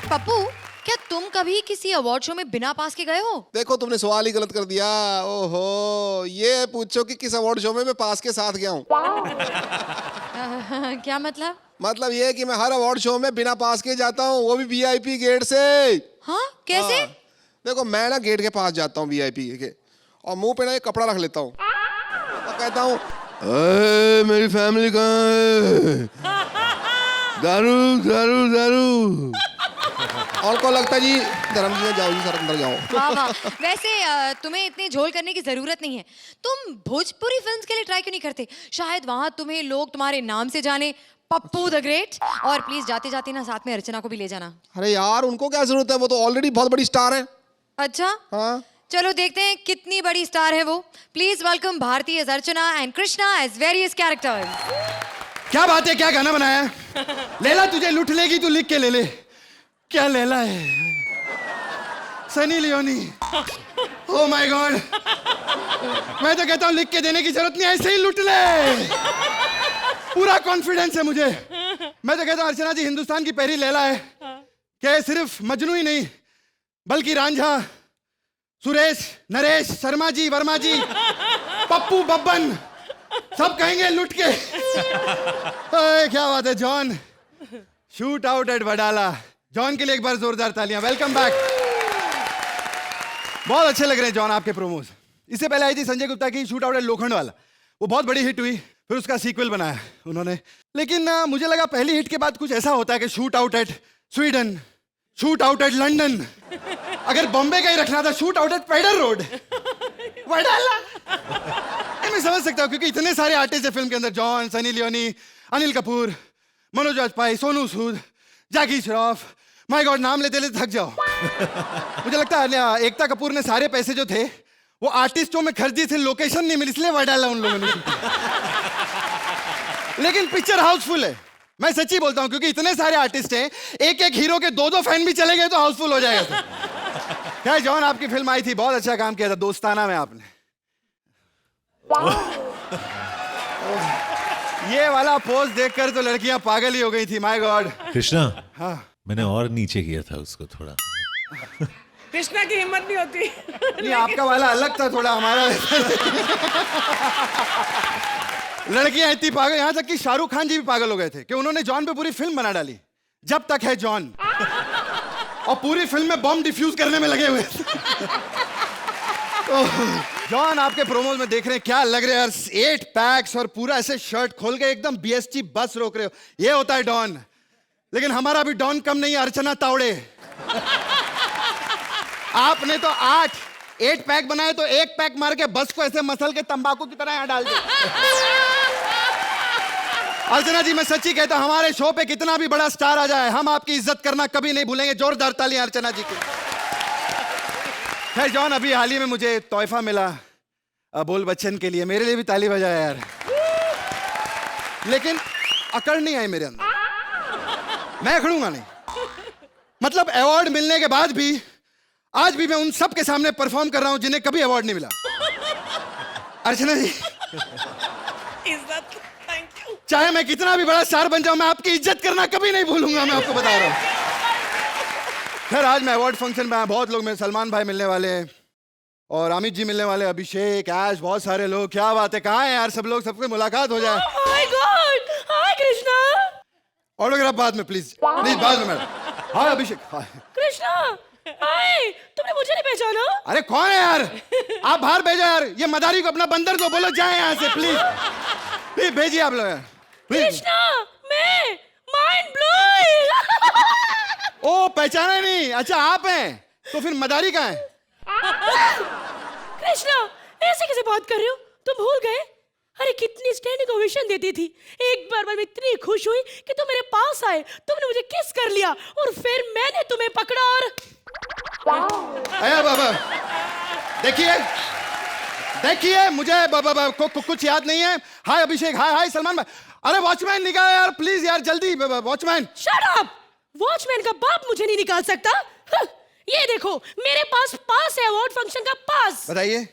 पप्पू क्या तुम कभी किसी अवार्ड शो में बिना पास के गए हो? देखो तुमने सवाल ही गलत कर दिया ओहो ये पूछो कि किस अवार्ड शो में मैं पास के साथ गया हूँ क्या मतलब? मतलब ये है कि मैं हर अवार्ड शो में बिना पास के जाता हूँ वो भी वीआईपी गेट से हाँ कैसे? हाँ। देखो मैं ना गेट के पास जाता हूँ वीआईपी के और मुंह पे ना एक कपड़ा रख लेता हूँ और कहता हूँ मेरी फैमिली कहाँ है दारू दारू दारू और को लगता जी धर्म जी जाओ जी सर अंदर जाओ वाह वाह वैसे तुम्हें इतनी झोल करने की जरूरत नहीं है तुम भोजपुरी फिल्म्स के लिए ट्राई क्यों नहीं करते शायद वहां तुम्हें लोग तुम्हारे नाम से जाने पप्पू द ग्रेट और प्लीज जाते जाते ना साथ में अर्चना को भी ले जाना अरे यार उनको क्या जरूरत है वो तो ऑलरेडी बहुत बड़ी स्टार है अच्छा हाँ चलो देखते हैं कितनी बड़ी स्टार है वो please welcome Bharti as Archana and Krishna as various characters क्या बात है क्या गाना बनाया लैला तुझे लुट लेगी तू लिख के ले ले क्या लैला है Sunny Leone O my God मैं तो कहता हूँ लिख के देने की जरूरत नहीं ऐसे ही लुट ले पूरा कॉन्फिडेंस है मुझे मैं तो कहता हूँ अर्चना जी हिंदुस्तान की पहली लैला है क्या सिर्फ मजनू ही नहीं बल्कि रांझा सुरेश नरेश शर्मा जी वर्मा जी पप्पू बब्बन सब कहेंगे लुट के क्या बात है John shoot out at Wadala John के लिए एक बार जोरदार तालियां वेलकम बैक बहुत अच्छे लग रहे हैं जॉन आपके प्रोमोज इससे पहले आई थी संजय गुप्ता की शूट आउट एट लोखंड वाला वो बहुत बड़ी हिट हुई फिर उसका सीक्वल बनाया उन्होंने लेकिन मुझे लगा पहली हिट के बाद कुछ ऐसा होता है कि shoot out at Sweden shoot out at London अगर बॉम्बे का ही रखना था shoot out at pader road Wadala मैं समझ सकता हूँ क्योंकि इतने सारे आर्टिस्ट है फिल्म के अंदर John Sunny Leone Anil Kapoor Manoj Vajpayee Sonu Sood Jackie Shroff my God नाम लेते लेते थक जाओ मुझे लगता है एकता कपूर ने सारे पैसे जो थे वो आर्टिस्टों में खर्च दिए थे लोकेशन नहीं मिली इसलिए वडाला उन लोगों ने लेकिन पिक्चर हाउसफुल है मैं सच्ची बोलता हूं क्योंकि इतने सारे आर्टिस्ट हैं एक एक हीरो के दो फैन भी चले गए तो हाउसफुल हो जाएगा क्या जॉन आपकी फिल्म आई थी बहुत अच्छा काम किया था दोस्ताना में आपने ये वाला पोज देखकर तो लड़कियां पागल ही हो गई थी माय गॉड कृष्णा हाँ मैंने और नीचे किया था उसको थोड़ा कृष्णा की हिम्मत नहीं होती नहीं आपका वाला अलग था थोड़ा हमारा लड़कियां इतनी पागल यहां तक कि शाहरुख खान जी भी पागल हो गए थे कि उन्होंने जॉन पे पूरी फिल्म बना डाली जब तक है जॉन और पूरी फिल्म में बम डिफ्यूज करने में लगे हुए जॉन आपके प्रोमोज में देख रहे हैं क्या लग रहे हैं 8 पैक्स और पूरा ऐसे शर्ट खोल के एकदम बीएसटी बस रोक रहे हो ये होता है डॉन लेकिन हमारा भी डॉन कम नहीं है, अर्चना तावड़े। आपने तो 8 पैक बनाए तो 1 पैक मार के बस को ऐसे मसल के तंबाकू की तरह यहाँ डाल दिया। अर्चना जी मैं सच्ची कहता हूं, हमारे शो पे कितना भी बड़ा स्टार आ जाए, हम आपकी इज्जत करना कभी नहीं भूलेंगे। जोरदार तालियां अर्चना जी की। खैर जॉन, अभी हाल ही में मुझे तोहफा मिला बोल बच्चन के लिए, मेरे लिए भी ताली बजाया यार। लेकिन अकड़ नहीं आई मेरे अंदर, मैं अकड़ूंगा नहीं। मतलब अवार्ड मिलने के बाद भी आज भी मैं उन सब के सामने परफॉर्म कर रहा हूं जिन्हें कभी अवार्ड नहीं मिला। अर्चना जी चाहे मैं कितना भी बड़ा स्टार बन जाऊं, मैं आपकी इज्जत करना कभी नहीं भूलूंगा, मैं आपको बता रहा हूं। खैर आज मैं अवार्ड फंक्शन में आया, बहुत लोग मेरे सलमान भाई मिलने वाले हैं और अमित जी मिलने वाले, अभिषेक, ऐश, बहुत सारे लोग। क्या बात है, कहाँ है यार सब लोग, सबसे मुलाकात हो जाए। Oh my God! Hi Krishna. Autograph बाद में प्लीज, प्लीज बाद में मैडम। हाय अभिषेक। हाय कृष्णा, हाय, तुमने मुझे नहीं पहचाना? अरे कौन है यार, आप बाहर भेजो यार, ये मदारी को अपना बंदर को बोलो जाए यहाँ से प्लीज, प्लीज भेजिए आप लोग यार। कृष्णा, मैं माइंड ब्लोइंग। ओ पहचाना नहीं, अच्छा आप हैं, तो फिर मदारी कहाँ है? कृष्णा, ऐसे कैसे बात कर रहे हो, तुम भूल गए? अरे कितनी स्टैंडिंग ओवेशन देती थी, एक बार मैं इतनी खुश हुई कि तुम मेरे पास आए, तुमने मुझे किस कर लिया और फिर मैंने तुम्हें पकड़ा और अया बाबा देखिए देखिए मुझे कुछ याद नहीं है। हाय अभिषेक, हाय हाय सलमान भाई। अरे वॉचमैन निकाल यार प्लीज यार जल्दी, वॉचमैन। शट अप, वॉचमैन का बाप मुझे नहीं निकाल सकता। हाँ, ये देखो मेरे पास पास है, अवार्ड फंक्शन का पास। बताइए।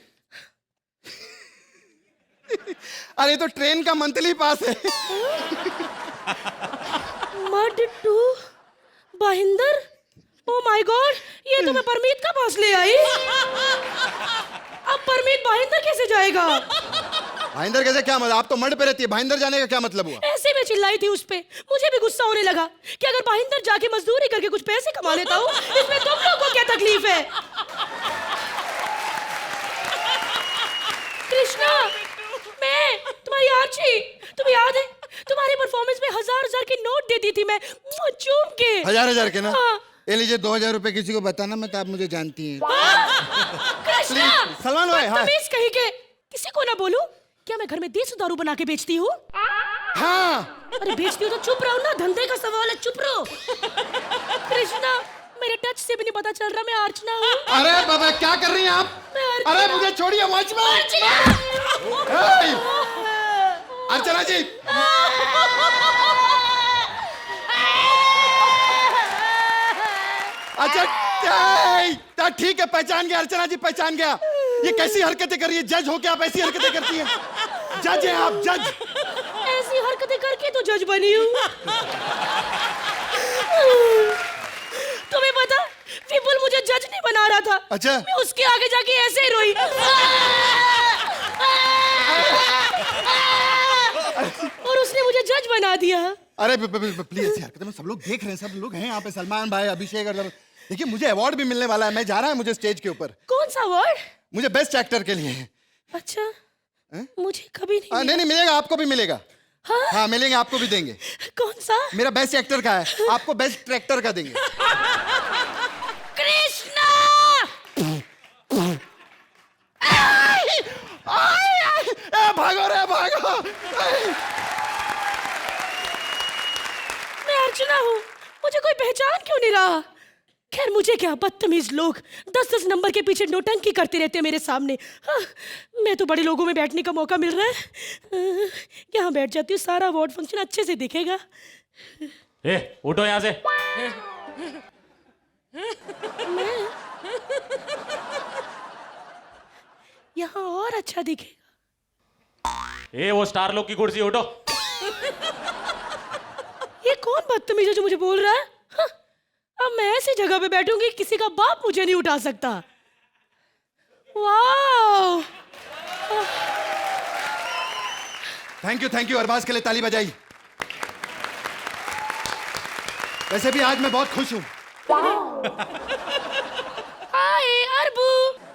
अरे तो ट्रेन का मंथली पास है। Madh to Bhayander, oh my god, ये तो मैं परमीत का पास ले आई। अब परमीत भाईंदर कैसे जाएगा? भाईंदर कैसे, क्या मतलब, आप तो मड पे रहती है, भाईंदर जाने का क्या मतलब हुआ? ऐसे में चिल्लाई थी उस पे, मुझे भी गुस्सा होने लगा कि अगर भाईंदर जाके मजदूरी करके कुछ पैसे कमा लेता हूँ, इसमें तुम लोगों को क्या तकलीफ है? कृष्णा, मैं तुम्हारी आर्ची, तुम्हें याद है तुम्हारे परफॉर्मेंस में 1000 के नोट देती थी मैं चूम के। 1000 के ना? हाँ। ये लीजिए 2000 रुपए, किसी को बताना मत, आप मुझे जानती हैं। कृष्णा, सलमान भाई, हाँ। बदतमीज कहीं के, किसी को ना बोलूं क्या मैं घर में देसी दारू बना के बेचती हूँ? हाँ। अरे बेचती हूँ तो चुप रहो ना, धंधे का सवाल है, चुप रहो। कृष्णा, मेरे टच से भी नहीं पता चल रहा मैं अर्चना हूँ। अरे बाबा क्या कर रही हैं आप? अरे मुझे छोड़िए वॉचमैन। अर्चना जी। अच्छा ठीक है, पहचान गया अर्चना जी, पहचान गया। ये कैसी हरकतें कर रही है, जज हो के आप ऐसी हरकतें करती हैं? जज हैं आप, जज। ऐसी हरकतें करके तो जज बनी हूँ। तुम्हें पता, विपुल मुझे जज नहीं बना रहा था। अच्छा। मैं उसके आगे जाके ऐसे ही रोई और उसने मुझे जज बना दिया। अरे प्लीज हरकतें में सब लोग देख रहे हैं, सब लोग हैं यहाँ पे, सलमान भाई, अभिषेक और देखिए मुझे अवार्ड भी मिलने वाला है, मैं जा रहा है मुझे स्टेज के ऊपर। कौन सा अवार्ड? मुझे बेस्ट एक्टर के लिए। अच्छा मुझे कभी नहीं नहीं मिलेगा, आपको भी मिलेगा। हाँ मिलेंगे, आपको भी देंगे। कौन सा? मेरा बेस्ट एक्टर का है, आपको बेस्ट ट्रैक्टर का देंगे। कृष्णा! भागो रे भागो। मैं अर्चना हूँ, मुझे कोई पहचान क्यों नहीं रहा? खैर मुझे क्या, बदतमीज लोग 10-10 नंबर के पीछे नौटंकी करते रहते हैं मेरे सामने। हाँ, मैं तो बड़े लोगों में बैठने का मौका मिल रहा है, यहाँ बैठ जाती हूँ, सारा अवार्ड फंक्शन अच्छे से दिखेगा। उठो यहाँ से। यहाँ और अच्छा दिखेगा। वो स्टार लोग की कुर्सी, उठो। ये कौन बदतमीज है जो मुझे बोल रहा है? हाँ, अब मैं ऐसी जगह पे बैठूंगी किसी का बाप मुझे नहीं उठा सकता। वाह! थैंक यू अरबाज के लिए ताली बजाई। वैसे भी आज मैं बहुत खुश हूँ। हाय अरबू,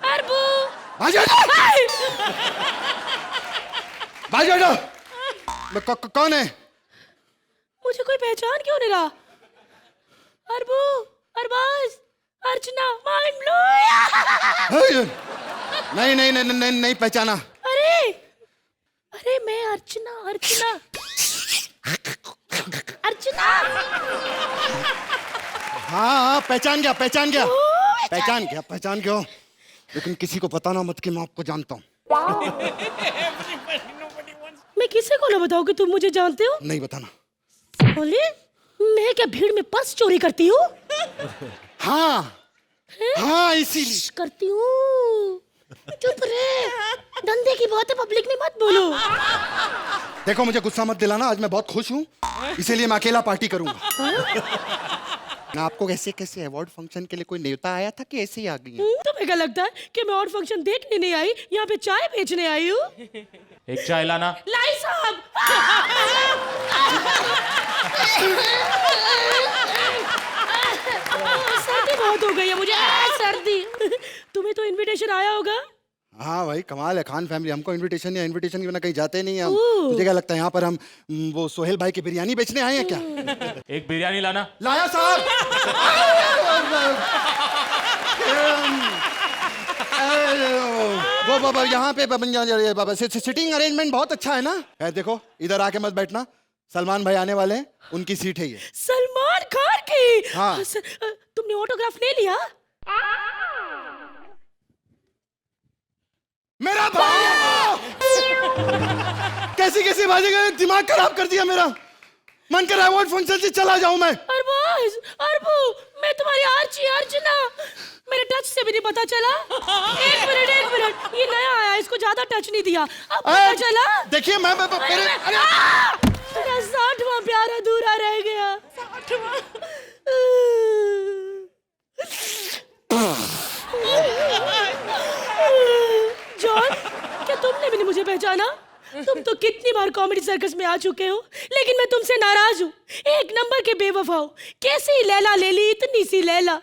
अरबू। कौन है? मुझे कोई पहचान क्यों नहीं रहा? अरबू, अरबाज, अर्चना, माइंड ब्लोइंग। नहीं नहीं नहीं नहीं नहीं पहचाना। अरे अरे मैं अर्चना, अर्चना, अर्चना। हाँ पहचान गया पहचान गया पहचान गया, लेकिन किसी को बताना मत कि मैं आपको जानता हूँ। मैं किसी को ना बताऊं कि तुम मुझे जानते हो? नहीं बताना। बोले मैं क्या भीड़ में पर्स चोरी करती हूँ? हाँ हाँ इसीलिए करती हूँ। चुप रहे, धंधे की बात है, पब्लिक में मत बोलो। देखो मुझे गुस्सा मत दिलाना, आज मैं बहुत खुश हूँ, इसीलिए मैं अकेला पार्टी करूंगा। ना आपको कैसे कैसे अवार्ड फंक्शन के लिए कोई नेता आया था कि ऐसे ही आ गई हैं? तुम्हें क्या लगता है कि मैं और फंक्शन देखने नहीं आई, यहाँ पे चाय बेचने आई हूँ? एक चाय लाना। लाई साहब। सर्दी बहुत हो गई है मुझे, सर्दी। तुम्हें तो इनविटेशन आया होगा। हाँ भाई कमाल है, खान फैमिली, हमको इनविटेशन या इनविटेशन के बिना कहीं जाते नहीं हम। ओह। तुझे क्या लगता है यहाँ पर हम वो सोहेल भाई की बिरयानी बेचने आए हैं क्या? एक बिरयानी लाना। लाया साहब। वो बाबा यहाँ पे बाबा सिटिंग अरेंजमेंट बहुत अच्छा है ना। है देखो इधर आके मत बैठना, सलमान भाई आने वाले हैं, उनकी सीट है ये। सलमान खान की। हाँ। तुमने ऑटोग्राफ ले लिया? मेरा भाई कैसी कैसी बाजी कर, दिमाग खराब कर दिया मेरा। मन कर रहा है अवार्ड फंक्शन से चला जाऊं मैं। अरबाज, अरबू, मैं तुम्हारी आर्ची अर्चना, मेरे टच से भी नहीं पता चला। एक मिनट, ये नया आया, इसको ज्यादा टच नहीं दिया, अब पता चला। देखिए मैं मेरा 60वां प्यार अधूरा रह गया। 60वां। जॉन, क्या तुमने भी नहीं मुझे पहचाना? तुम तो कितनी बार कॉमेडी सर्कस में आ चुके हो, लेकिन मैं तुमसे नाराज हूँ। एक नंबर के बेवफा हो। कैसी लैला ले ली, इतनी सी लैला।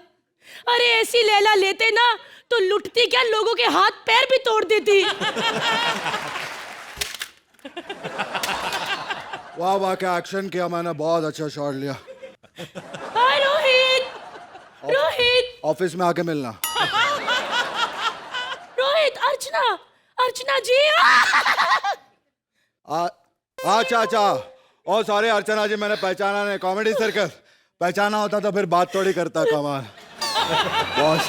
अरे ऐसी लैला लेते ना तो लुटती क्या, लोगों के हाथ पैर भी तोड़ देती। वाह वाह क्या एक्शन किया मैंने, बहुत अच्छा शॉट लिया। हाय रोहित, रोहित, ऑफिस में आके मिलना। रोहित, अर्चना, अर्चना जी। अच्छा ओ सॉरी अर्चना जी, मैंने पहचाना नहीं, कॉमेडी सर्कस। पहचाना होता तो फिर बात थोड़ी करता। कमाल बॉस।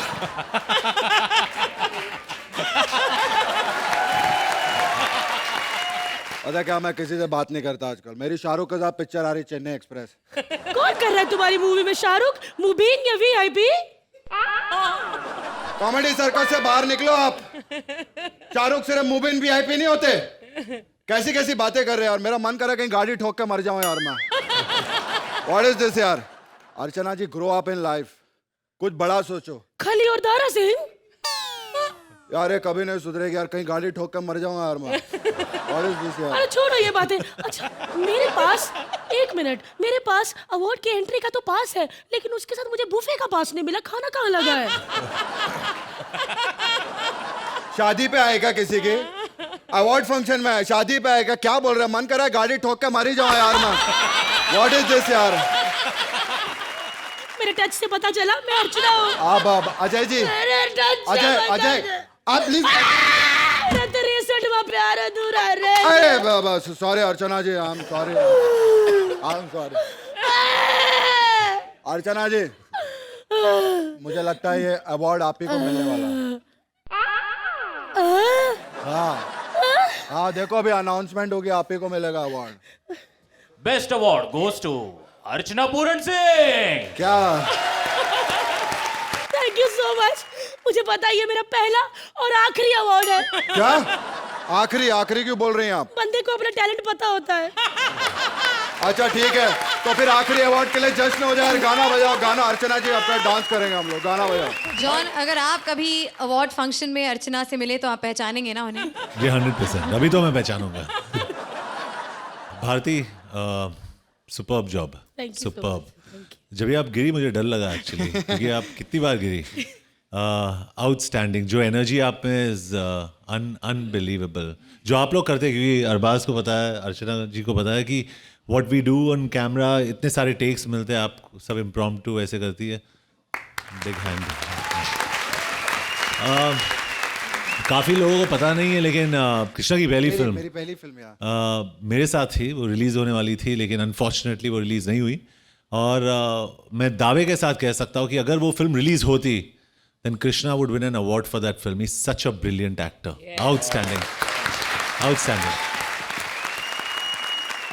पता क्या, मैं किसी से बात नहीं करता आजकल। मेरी शाहरुख के साथ पिक्चर आ रही, चेन्नई एक्सप्रेस। कौन कर रहा है तुम्हारी मूवी में, शाहरुख, मुबीन या वीआईपी? कॉमेडी सर्कस से बाहर निकलो आप। शाहरुख सिर्फ मुबीन वीआईपी नहीं होते। कैसी कैसी बातें कर रहे हैं यार, मेरा मन कर रहा है कहीं गाड़ी ठोक के मर जाऊं यार मैं। व्हाट इज दिस यार? अर्चना जी ग्रो अप इन लाइफ, कुछ बड़ा सोचो। खली और दारा सिंह यार ये कभी नहीं सुधरेगी यार, कहीं गाड़ी ठोक कर मर जाऊंगा यार मैं। What is this यार? अरे छोड़ो ये बातें। अच्छा मेरे पास, एक मिनट, मेरे पास अवार्ड की एंट्री का तो पास है, लेकिन उसके साथ मुझे बुफे का पास नहीं मिला। खाना कहाँ लगा है? शादी पे आएगा किसी की? अवार्ड फंक्शन में है, शादी पे आएगा? क्या बोल रहे हैं? मन कर रहा है गाड़ी ठोक के मर ही जाऊं यार मैं। What is this यार? मेरे टच से पता चला मैं अर्चना हूँ। आप अजय जी, अजय आप प्लीज। मेरा तो 63वां प्यार अधूरा रह गया। अरे बाबा sorry Archana ji, I am sorry, I am sorry. Archana ji मुझे लगता है ये अवार्ड आप ही को मिलने वाला है। हाँ देखो अभी अनाउंसमेंट होगी, आप ही को मिलेगा award. Best award goes to Archana Puran Singh. क्या? Thank you so much. मुझे पता है ये मेरा पहला और आखिरी अवार्ड है। क्या आखिरी? आखिरी क्यों बोल रही हैं आप? बंदे को अपना टैलेंट पता होता है। अच्छा ठीक है, तो फिर आखिरी अवार्ड के लिए जश्न हो जाए। गाना बजाओ, गाना। अर्चना जी अपना डांस करेंगे हम लोग, गाना बजाओ। जॉन, अगर आप कभी अवार्ड फंक्शन में अर्चना से मिले तो आप पहचानेंगे ना उन्हें? जी 100%, अभी तो मैं पहचानूंगा। Bharti superb job, superb. जब भी आप गिरी मुझे डर लगा एक्चुअली, क्योंकि आप कितनी बार गिरी। आउटस्टैंडिंग, जो एनर्जी आप में इज अनबिलीवेबल। जो आप लोग करते हैं, क्योंकि अरबाज को पता है, अर्चना जी को पता है कि what we do on camera, इतने सारे टेक्स मिलते हैं, आप सब इम्प्रॉम्प्टू ऐसे करती है, बिग हैंड। काफ़ी लोगों को पता नहीं है, लेकिन कृष्णा की पहली फिल्म, मेरी पहली फिल्म यार, मेरे साथ थी, वो रिलीज़ होने वाली थी, लेकिन अनफॉर्चुनेटली वो रिलीज़ नहीं हुई। और मैं दावे के साथ कह सकता हूँ कि अगर वो फिल्म रिलीज़ होती, then Krishna would win an award for that film. He's such a brilliant actor. Yeah. Outstanding. Outstanding.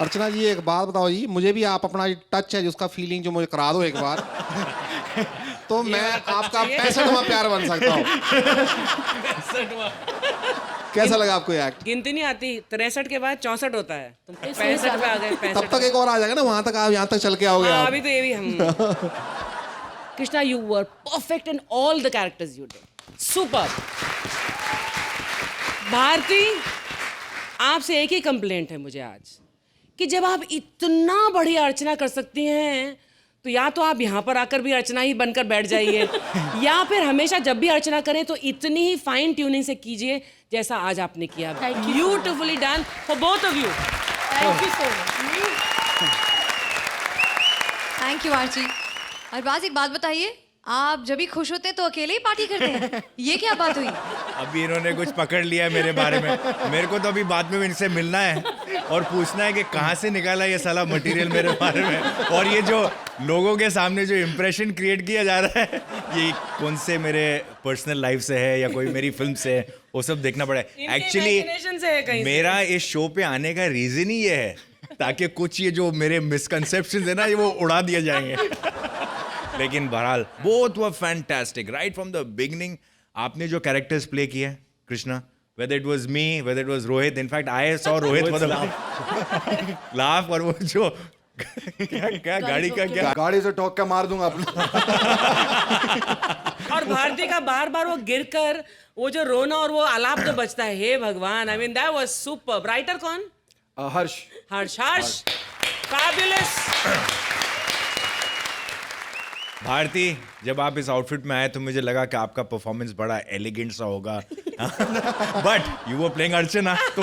अर्चना जी एक बात बताओ जी, मुझे भी आप अपना टच है जिसका फीलिंग जो मुझे करा दो एक बार तो मैं आपका 65वां प्यार बन सकता हूँ। कैसा लगा आपको ये एक्ट? गिनती नहीं आती, 63 के बाद 64 होता है, तुम 65 पे आ गए। 65 तब तक एक और आ जाएगा ना, वहां तक आप यहाँ तक चल के आओगे हाँ, आप। अभी तो ये भी हम Krishna, you were perfect in all the characters you did. Super. Bharti, आपसे एक ही कंप्लेंट है मुझे आज, कि जब आप इतना बढ़िया अर्चना कर सकती हैं, तो या तो आप यहाँ पर आकर भी अर्चना ही बनकर बैठ जाइए, या फिर हमेशा जब भी अर्चना करें तो इतनी ही फाइन ट्यूनिंग से कीजिए जैसा आज आपने किया। Beautifully done for both of you. Thank you so much. Thank you Archie. Arbaaz एक बात बताइए, आप जब भी खुश होते हैं तो अकेले ही पार्टी करते हैं, ये क्या बात हुई? अभी इन्होंने कुछ पकड़ लिया है मेरे बारे में, मेरे को तो अभी बाद में इनसे मिलना है और पूछना है कि कहाँ से निकाला ये साला मटेरियल मेरे बारे में, और ये जो लोगों के सामने जो इम्प्रेशन क्रिएट किया जा रहा है, ये कौन से मेरे पर्सनल लाइफ से है या कोई मेरी फिल्म से है, वो सब देखना पड़ा है। एक्चुअली मेरा इस शो पे आने का रीज़न ही ये है, ताकि कुछ ये जो मेरे मिसकंसेप्शंस है ना, ये वो उड़ा दिए जाएंगे। लेकिन बहरहाल both were fantastic right from the beginning. आपने जो कैरेक्टर्स प्ले किए हैं Krishna, whether it was me, whether it was Rohit, in fact I saw Rohit for the laugh, और वो जो क्या गाड़ी का क्या, गाड़ी से ठोक के मार दूंगा अपना। और भारती का बार बार वो गिरकर वो जो रोना और वो आलाप जो बचता है, हे भगवान, I mean that was superb. Writer कौन? हर्ष। हर्ष फैबुलस। भारती, जब आप इस आउटफिट में आए तो मुझे लगा कि आपका परफॉर्मेंस बड़ा एलिगेंट सा होगा, बट यू वर प्लेइंग अर्चना, तो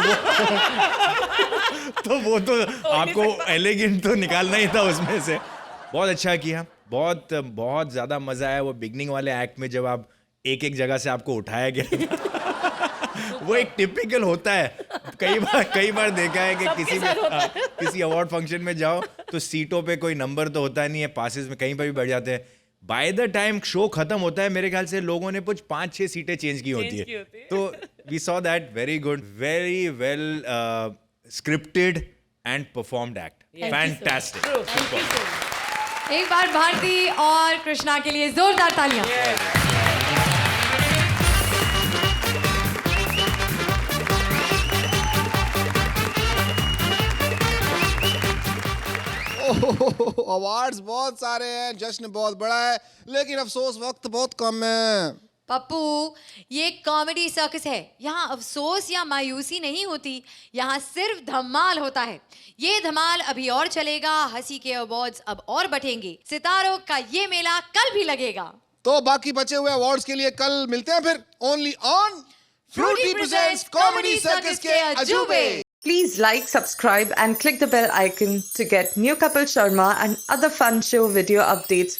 वो तो आपको एलिगेंट तो निकालना ही था उसमें से। बहुत अच्छा किया, बहुत बहुत ज़्यादा मज़ा आया वो बिगनिंग वाले एक्ट में, जब आप एक एक जगह से आपको उठाया गया। वो एक टिपिकल होता है, कई बार देखा है कि किसी अवार्ड फंक्शन में जाओ तो सीटों पे कोई नंबर तो होता नहीं है, पासेस में कहीं पर भी बैठ जाते हैं। बाय द टाइम शो खत्म होता है, मेरे ख्याल से लोगों ने कुछ 5-6 सीटें चेंज की होती है। तो we saw that, very good, very well scripted and performed act, fantastic. एक बार भारती और कृष्णा के लिए जोरदार तालियां। अवार्ड्स बहुत सारे हैं, जश्न बहुत बड़ा है, लेकिन अफसोस वक्त बहुत कम है। पप्पू, ये कॉमेडी सर्कस है, यहाँ अफसोस या मायूसी नहीं होती, यहाँ सिर्फ धमाल होता है। ये धमाल अभी और चलेगा, हंसी के अवार्ड्स अब और बटेंगे, सितारों का ये मेला कल भी लगेगा। तो बाकी बचे हुए अवार्ड्स के लिए कल मिलते हैं फिर, only on Frooti presents comedy circus के अजूबे। Please like, subscribe and click the bell icon to get new Kapil Sharma and other fun show video updates